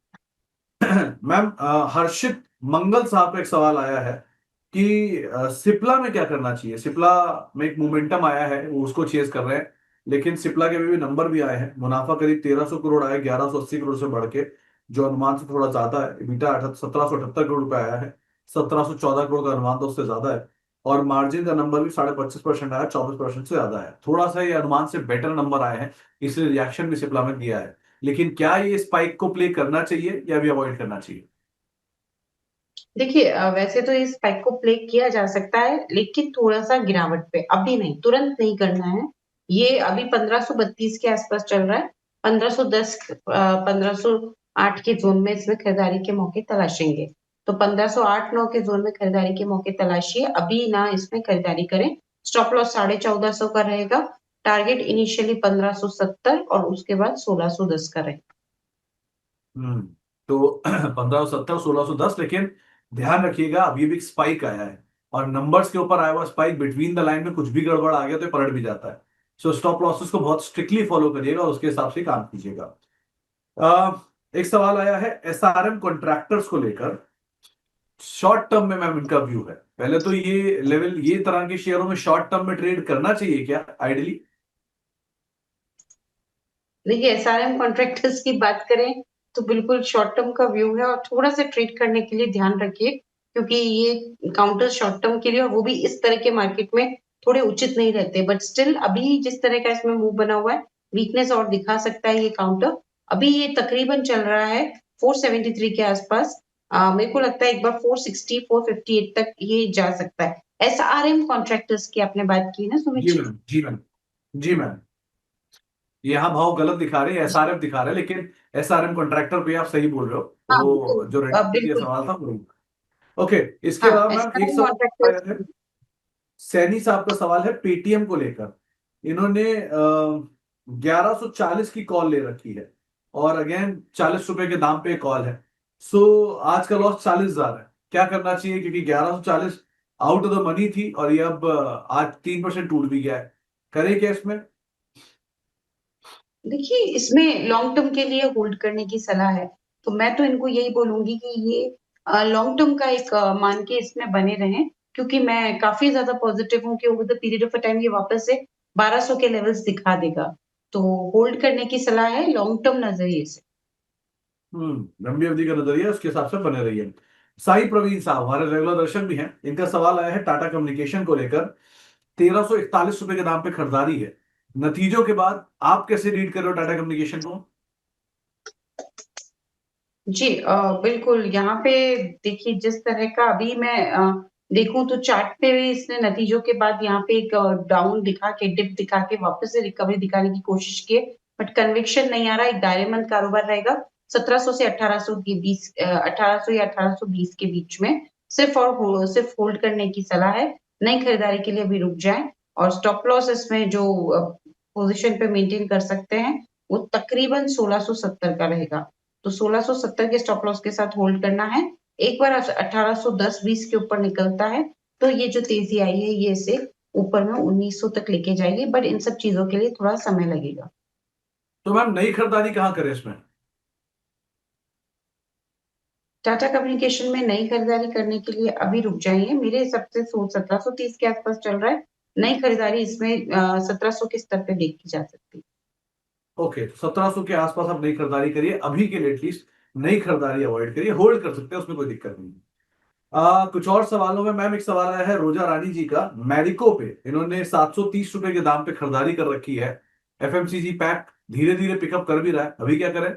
[SPEAKER 1] मैम, हर्षित मंगल साहब का एक सवाल आया है कि सिप्ला में क्या करना चाहिए। सिप्ला में एक मोमेंटम आया है, वो उसको चेज कर रहे हैं, लेकिन सिप्ला के भी नंबर भी आए हैं। मुनाफा करीब 1300 करोड़ आया, 1180 करोड़ से बढ़ के, जो अनुमान से थोड़ा ज्यादा है। बीटा 1778 करोड़ रुपए आया है, 1714 करोड़ का अनुमान तो उससे ज्यादा है। और मार्जिन का नंबर भी 25.5% आया, 24% से ज्यादा है। थोड़ा सा ये अनुमान से बेटर नंबर आए हैं, इसलिए रिएक्शन भी सिप्ला में दिया है। लेकिन क्या ये स्पाइक को प्ले करना चाहिए या भी अवॉइड करना चाहिए?
[SPEAKER 2] देखिए वैसे तो इस स्पाइक को प्ले किया जा सकता है, लेकिन थोड़ा सा गिरावट पे, अभी नहीं, तुरंत नहीं करना है। ये अभी 1532 के आसपास चल रहा है। 1510 1508 के जोन में इसमें खरीदारी के मौके तलाशेंगे। तो 1508-9 के जोन में खरीदारी के मौके तलाशिए, अभी ना इसमें खरीदारी करें। स्टॉप लॉस 1450 का रहेगा। टारगेट इनिशियली 1570 और उसके बाद 1610 का रहेगा।
[SPEAKER 1] हम्म। तो 1570, 1610, लेकिन ध्यान रखिएगा अभी भी स्पाइक आया है, और नंबर्स के ऊपर आया हुआ स्पाइक बिटवीन द लाइन में कुछ भी गड़बड़ आ गया तो ये पलट भी जाता है। सो स्टॉप लॉसेस को बहुत स्ट्रिक्टली फॉलो करिएगा और उसके हिसाब से काम कीजिएगा। एक सवाल आया है एसआरएम कॉन्ट्रैक्टर्स को लेकर। शॉर्ट टर्म में मैम इनका व्यू है। पहले तो ये लेवल, ये तरह के शेयरों में शॉर्ट टर्म में ट्रेड करना चाहिए क्या आइडियली?
[SPEAKER 2] देखिए एसआरएम कॉन्ट्रैक्टर्स की बात करें तो बिल्कुल शॉर्ट टर्म का व्यू है, और थोड़ा सा ट्रेड करने के लिए ध्यान रखिए, क्योंकि ये काउंटर शॉर्ट टर्म के लिए, और वो भी इस तरह के मार्केट में थोड़े उचित नहीं रहते। बट स्टिल अभी जिस तरह का इसमें मूव बना हुआ है, वीकनेस और दिखा सकता है ये काउंटर। अभी ये तकरीबन चल रहा है 473 के आसपास। मेरे को लगता है एक बार 460 458 तक ये जा सकता है। एसआरएम कॉन्ट्रैक्टर्स की आपने बात की ना सुमित
[SPEAKER 1] जी
[SPEAKER 2] जी?
[SPEAKER 1] मैम, जी मैम, जी मैम। यहाँ भाव गलत दिखा रहे हैं, एसआरएफ दिखा रहे हैं, लेकिन एसआरएम कॉन्ट्रैक्टर पे आप सही बोल रहे हो।
[SPEAKER 2] हाँ
[SPEAKER 1] वो जो
[SPEAKER 2] तो
[SPEAKER 1] रेट के
[SPEAKER 2] बिल्कुल।
[SPEAKER 1] सवाल था वो। ओके। इसके
[SPEAKER 2] हाँ
[SPEAKER 1] अलावा मैम एक
[SPEAKER 2] एसआरएम
[SPEAKER 1] सवाल आया
[SPEAKER 2] कॉन्ट्रैक्टर्स।
[SPEAKER 1] है, सैनी साहब का सवाल है पेटीएम को लेकर। इन्होंने 1140 की कॉल ले रखी है, और अगेन 40 रुपए के दाम पे कॉल है। सो आज का लॉस 40,000 है। क्या करना चाहिए? क्योंकि 1140 आउट ऑफ द मनी थी, और ये अब आज 3% टूट भी गया है। करें क्या इसमें?
[SPEAKER 2] देखिए इसमें लॉन्ग टर्म के लिए होल्ड करने की सलाह है। तो मैं तो इनको यही बोलूंगी कि ये लॉन्ग टर्म का एक मान के इसमें बने रहें, क्योंकि मैं काफी ज्यादा पॉजिटिव हूँ कि over the period of time ये वापस से 1200 के लेवल्स दिखा देगा। तो होल्ड करने की सलाह है लॉन्ग टर्म नजरिए से।
[SPEAKER 1] लंबी अवधि का नजरिया, उसके हिसाब से बने रहिए। साई प्रवीण साहब हमारे रेगुलर दर्शक भी हैं। इनका सवाल आया है टाटा कम्युनिकेशन को लेकर। 1341 रुपए के दाम पे खरीदारी है। नतीजों के बाद आप कैसे रीड कर रहे हो टाटा कम्युनिकेशन को?
[SPEAKER 2] जी बिल्कुल यहाँ पे देखिए जिस तरह का अभी मैं देखूं तो चार्ट पे भी इसने नतीजों के बाद यहाँ पे एक डाउन दिखा के, डिप दिखा के वापस से रिकवरी दिखाने की कोशिश की, बट कन्विक्शन नहीं आ रहा। एक दायरेमंद कारोबार रहेगा 1700 से 1800 के 20 1800 या 1820 के बीच में। सिर्फ होल्ड करने की सलाह है। नई खरीदारी के लिए भी रुक जाए, और स्टॉप लॉस इसमें जो पोजीशन पे मेंटेन कर सकते हैं वो तकरीबन 1670 का रहेगा। तो 1670 के स्टॉप लॉस के साथ होल्ड करना है। एक बार 1810-20 के ऊपर निकलता है तो ये जो तेजी आई है ये इसे ऊपर में 1900 तक लेके जाएगी, बट इन सब चीजों के लिए थोड़ा समय लगेगा।
[SPEAKER 1] तो मैम नई खरीदारी कहाँ करें इसमें?
[SPEAKER 2] टाटा कम्युनिकेशन में नई खरीदारी करने के लिए अभी रुक जाइए। मेरे हिसाब से 1730 के आसपास चल रहा है। नई खरीदारी इसमें 1700 के स्तर पे देखी जा सकती है।
[SPEAKER 1] ओके, 1700 के आसपास आप नई खरीदारी करिए, अभी के लिए एटलीस्ट नई खरीदारी अवॉइड करिए, होल्ड कर सकते हैं, उसमें कोई दिक्कत नहीं है। कुछ और सवालों में मैम एक सवाल आया है रोजा रानी जी का, मैरिको पे इन्होंने 730 रुपए के दाम पे खरीदारी कर रखी है। एफएमसीजी पैक धीरे धीरे पिकअप कर भी रहा है, अभी क्या करें?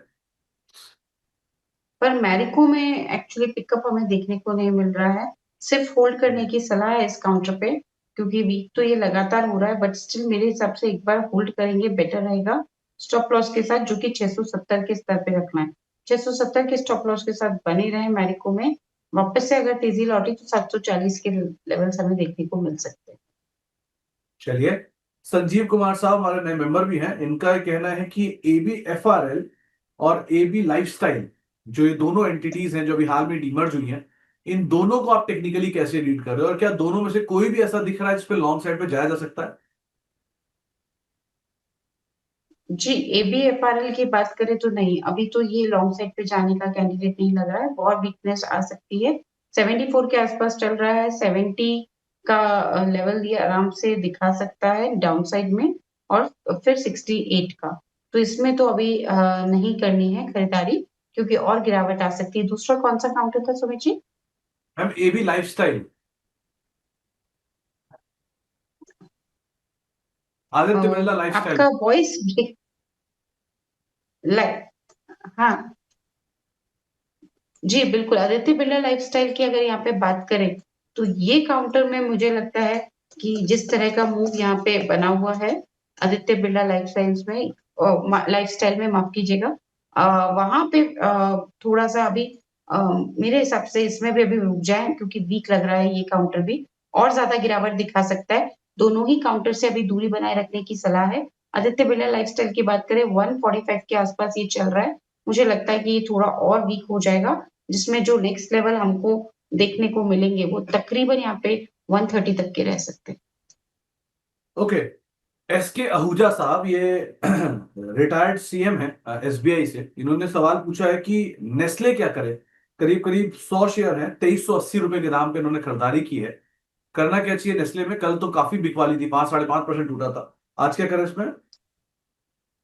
[SPEAKER 2] पर मैरिको में एक्चुअली पिकअप हमें देखने को नहीं मिल रहा है। सिर्फ होल्ड करने की सलाह है इस काउंटर पे, क्योंकि वीक तो ये लगातार हो रहा है, बट स्टिल मेरे हिसाब से एक बार होल्ड करेंगे बेटर रहेगा। स्टॉप लॉस के साथ, जो कि 670 के स्तर पे रखना है। 670 के स्टॉप लॉस के साथ बने रहे मैरिको में। वापस से अगर तेजी लौटी तो 740 के लेवल्स हमें देखने को मिल सकते हैं।
[SPEAKER 1] चलिए, संजीव कुमार साहब हमारे नए मेंबर भी हैं, इनका ये कहना है कि एबी एफआरएल और एबी लाइफस्टाइल, जो ये दोनों एंटिटीज हैं जो अभी हाल में डीमर्ज हुई हैं, इन दोनों को आप टेक्निकली कैसे रीड कर रहे हो, और क्या दोनों में से कोई भी ऐसा दिख रहा है जिसपे लॉन्ग साइड पे जाया जा सकता है?
[SPEAKER 2] जी, एबीएफआरएल की बात करें तो नहीं, अभी तो ये लॉन्ग साइड पे जाने का कैंडिडेट नहीं लग रहा है, और वीकनेस आ सकती है। 74 के आसपास चल रहा है, 70 का लेवल ये आराम से दिखा सकता है डाउन साइड में, और फिर 68 का। तो इसमें तो अभी नहीं करनी है खरीदारी, क्योंकि और गिरावट आ सकती है। दूसरा कौन सा काउंटर था Sumit ji?
[SPEAKER 1] Ma'am AB lifestyle,
[SPEAKER 2] अ,
[SPEAKER 1] आदित्य बिरला लाइफस्टाइल।
[SPEAKER 2] आपका वॉइस ब्रेक। हाँ जी, बिल्कुल, आदित्य बिरला लाइफ़स्टाइल की अगर यहाँ पे बात करें, तो ये काउंटर में मुझे लगता है कि जिस तरह का मूव यहाँ पे बना हुआ है, आदित्य बिरला लाइफ़स्टाइल्स में लाइफ़स्टाइल में, माफ़ कीजिएगा, वहाँ पे थोड़ा-सा अभी मेरे हिसाब से इसमें भी अभी रुक जाएँ, क्योंकि वीक लग रहा है ये काउंटर भी, और ज़्यादा गिरावट दिखा सकता है। दोनों ही काउंटर से अभी दूरी बनाए रखने की सलाह है। आदित्य बिरला लाइफ़स्टाइल की बात करें, 145 के आसपास ये चल रहा है। मुझे लगता है कि ये थोड़ा और वीक हो जाएगा, जिसमें जो नेक्स्ट लेवल हमको देखने को मिलेंगे वो तकरीबन यहाँ पे 130 तक के रह सकते हैं।
[SPEAKER 1] ओके, एसके आहूजा साहब, ये रिटायर्ड सीएम है एसबीआई से, इन्होंने सवाल पूछा है कि नेस्ले क्या करे। करीब करीब 100 शेयर है, 2380 रुपए के दाम पे इन्होंने खरीदारी की है। करना क्या चाहिए नेस्ले में? कल तो काफी बिकवाली थी, 5-5.5% टूटा था, आज क्या करें इसमें?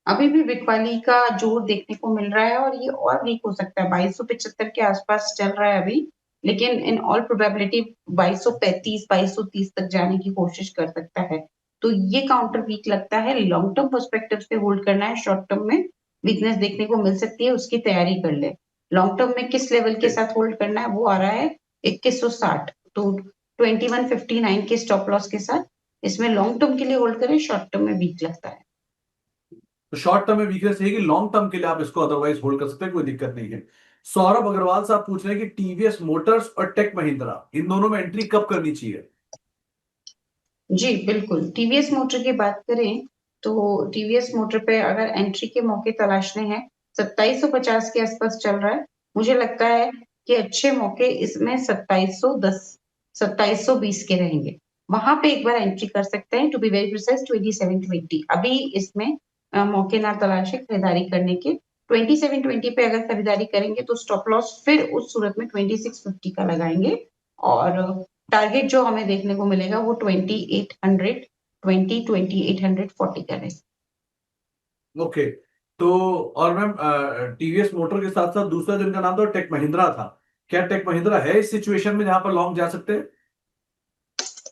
[SPEAKER 2] अभी भी बिकवाली का जोर देखने को मिल रहा है, और ये और वीक हो सकता है। 2275 के आसपास चल रहा है अभी, लेकिन इन ऑल प्रोबेबिलिटी 2235 2230 तक जाने की कोशिश कर सकता है। तो ये काउंटर वीक लगता है। लॉन्ग टर्म पर्सपेक्टिव से होल्ड करना है, शॉर्ट टर्म में वीकनेस देखने को मिल सकती है, उसकी तैयारी कर ले। लॉन्ग टर्म में किस लेवल के साथ होल्ड करना है वो आ रहा है 2160 टू 2159 के स्टॉप लॉस के साथ। इसमें लॉन्ग टर्म के लिए होल्ड करें, शॉर्ट टर्म में वीक लगता है।
[SPEAKER 1] तो शॉर्ट टर्म में वीकनेस रहेगी, लॉन्ग टर्म के लिए आप इसको अदरवाइज होल्ड कर सकते हैं, कोई दिक्कत नहीं है। सौरभ अग्रवाल साहब पूछ रहे हैं कि टीवीएस मोटर्स और टेक महिंद्रा, इन दोनों में एंट्री कब करनी चाहिए?
[SPEAKER 2] जी, बिल्कुल। टीवीएस मोटर की बात करें, तो टीवीएस मोटर पे अगर एंट्री के मौके तलाशने हैं, 2750 के आसपास चल रहा है। मुझे लगता है कि अच्छे मौके इसमें 2710, 2720 के रहेंगे। वहाँ पे एक बार एंट्री कर सकते हैं, टू बी वेरी प्रिसाइज़ 2720। अभी इसमें मौके ना तलाशें खरीदारी करने के। 2720 पे अगर खरीदारी करेंगे तो स्टॉप लॉस फिर उस सूरत में 2650 का लगाएँगे, और टारगेट जो हमें देखने को मिलेगा वो 2840 का रहेगा।
[SPEAKER 1] ओके, तो और मैम टीवीएस मोटर के साथ साथ दूसरा जिनका नाम था टेक महिंद्रा था, क्या टेक महिंद्रा है इस सिचुएशन में जहां पर लॉन्ग जा सकते हैं?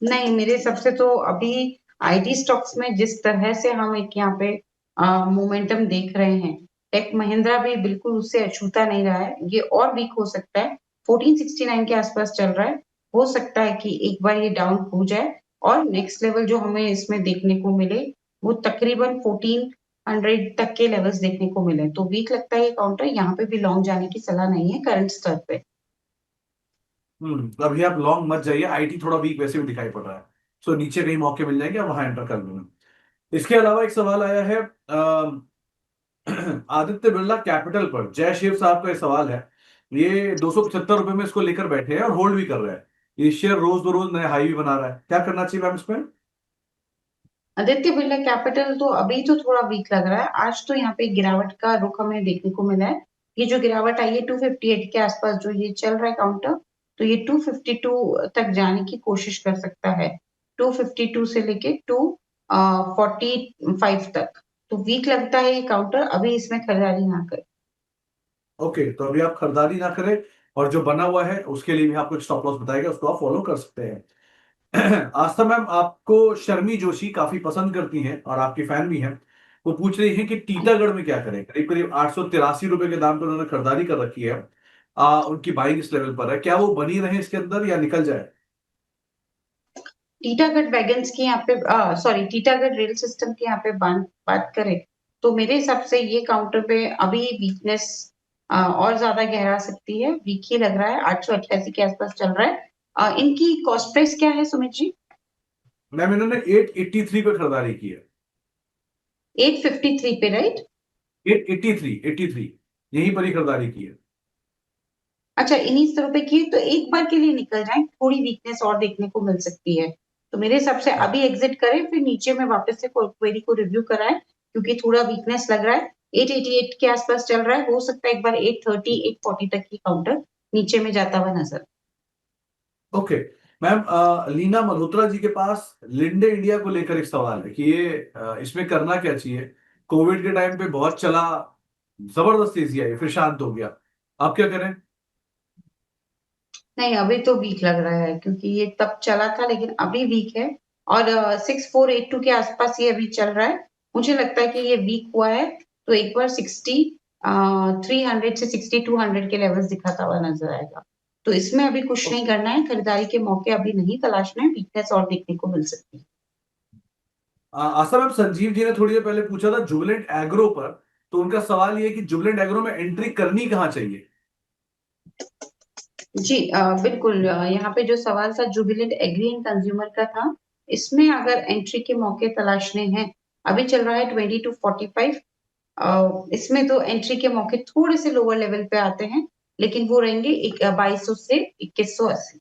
[SPEAKER 2] नहीं, मेरे हिसाब से तो अभी आईटी स्टॉक्स में जिस तरह से हम एक यहाँ पे मोमेंटम देख रहे हैं, टेक महिंद्रा भी बिल्कुल उससे अछूता नहीं रहा है। ये और वीक हो सकता है, 1469 के आसपास चल रहा है। हो सकता है कि एक बार ये डाउन हो जाए, और नेक्स्ट लेवल जो हमें इसमें देखने को मिले वो तकरीबन 1400 तक के लेवल्स देखने को मिले। तो वीक लगता है ये काउंटर, यहाँ पे भी लॉन्ग जाने की सलाह नहीं है करंट स्तर पे।
[SPEAKER 1] अभी आप लॉन्ग मत जाइए, आईटी थोड़ा वीक वैसे भी दिखाई पड़ रहा है, सो नीचे कहीं मौके मिल जाएंगे, आप वहां एंटर कर लूंगा। इसके अलावा एक सवाल आया है आदित्य बिरला कैपिटल पर, जय शिव साहब का ये सवाल है। ये 275 रुपए में इसको लेकर बैठे हैं और होल्ड भी कर रहे हैं। ये शेयर रोज बरोज नए हाई भी बना रहा है, क्या करना चाहिए मैम इसमें?
[SPEAKER 2] आदित्य बिरला कैपिटल तो अभी तो थोड़ा वीक लग रहा है। आज तो यहाँ पे गिरावट का रुख हमें देखने को मिला है। ये जो गिरावट आई है 258 के आसपास जो ये चल रहा है काउंटर, तो ये 252 तक जाने की कोशिश कर सकता है। 252 से लेके 245 तक। तो वीक लगता है ये काउंटर, अभी इसमें खरीदारी ना करें।
[SPEAKER 1] ओके, तो अभी आप खरीदारी ना करें, और जो बना हुआ है उसके लिए भी आपको एक स्टॉप लॉस बताएगा, उसको आप फॉलो कर सकते हैं। आस्था मैम, आपको शर्मी जोशी काफी पसंद करती हैं और आपकी फैन भी हैं। वो पूछ रही हैं कि टीटागढ़ में क्या करें। करीब करीब 883 रुपए के दाम पर उन्होंने खरीदारी कर रखी है। उनकी बाइंग इस लेवल पर है, क्या वो बनी रहे इसके अंदर या निकल जाए?
[SPEAKER 2] टीटागढ़ वैगन्स की यहाँ पे सॉरी टीटागढ़ रेल सिस्टम की यहाँ पे बात करें तो मेरे हिसाब से ये काउंटर पे अभी वीकनेस और ज्यादा गहरा सकती है। वीक ही लग रहा है, 888 के आसपास चल रहा है। इनकी कॉस्ट प्राइस क्या है सुमित जी?
[SPEAKER 1] मैम, इन्होंने 883 पे खरीदारी की है।
[SPEAKER 2] 853 पे, राइट?
[SPEAKER 1] 883 यहीं पर ही खरीदारी की है।
[SPEAKER 2] अच्छा, इन्हीं स्तरों पे की तो एक बार के लिए निकल जाए, थोड़ी वीकनेस और देखने को मिल सकती है। तो मेरे हिसाब से अभी एग्जिट करें, फिर नीचे में वापस से क्वेरी को रिव्यू कराएं, क्योंकि थोड़ा वीकनेस लग रहा है। 888 के आसपास चल रहा है, हो सकता है एक बार 830 840 तक की काउंटर नीचे में जाता हुआ नजर।
[SPEAKER 1] ओके मैम, लीना मल्होत्रा जी के पास लिंडे इंडिया को लेकर एक सवाल है कि ये इसमें करना क्या चाहिए। कोविड के टाइम पे बहुत चला, जबरदस्त तेजी आई, फिर शांत हो गया। आप क्या करें?
[SPEAKER 2] नहीं, अभी तो वीक लग रहा है, क्योंकि ये तब चला था लेकिन अभी वीक है। और 6482 के आसपास ये अभी चल रहा है। मुझे लगता है कि ये वीक हुआ है, तो एक बार 300 से 6200 के लेवल्स दिखाता हुआ नजर आएगा। तो इसमें अभी कुछ नहीं करना है, खरीदारी के मौके अभी नहीं तलाशना है, वीकनेस और देखने को मिल सकती है।
[SPEAKER 1] आशा मैम, संजीव जी ने थोड़ी देर पहले पूछा था जुबिलेंट एग्रो पर। तो उनका सवाल ये है कि जुबिलेंट एग्रो में एंट्री करनी कहाँ चाहिए?
[SPEAKER 2] जी बिल्कुल, यहाँ पे जो सवाल था जुबिलेंट एग्री एंड कंज्यूमर का था। इसमें अगर एंट्री के मौके तलाशने हैं, अभी चल रहा है 2245। इसमें तो एंट्री के मौके थोड़े से लोअर लेवल पे आते हैं, लेकिन वो रहेंगे 2200 से 2180।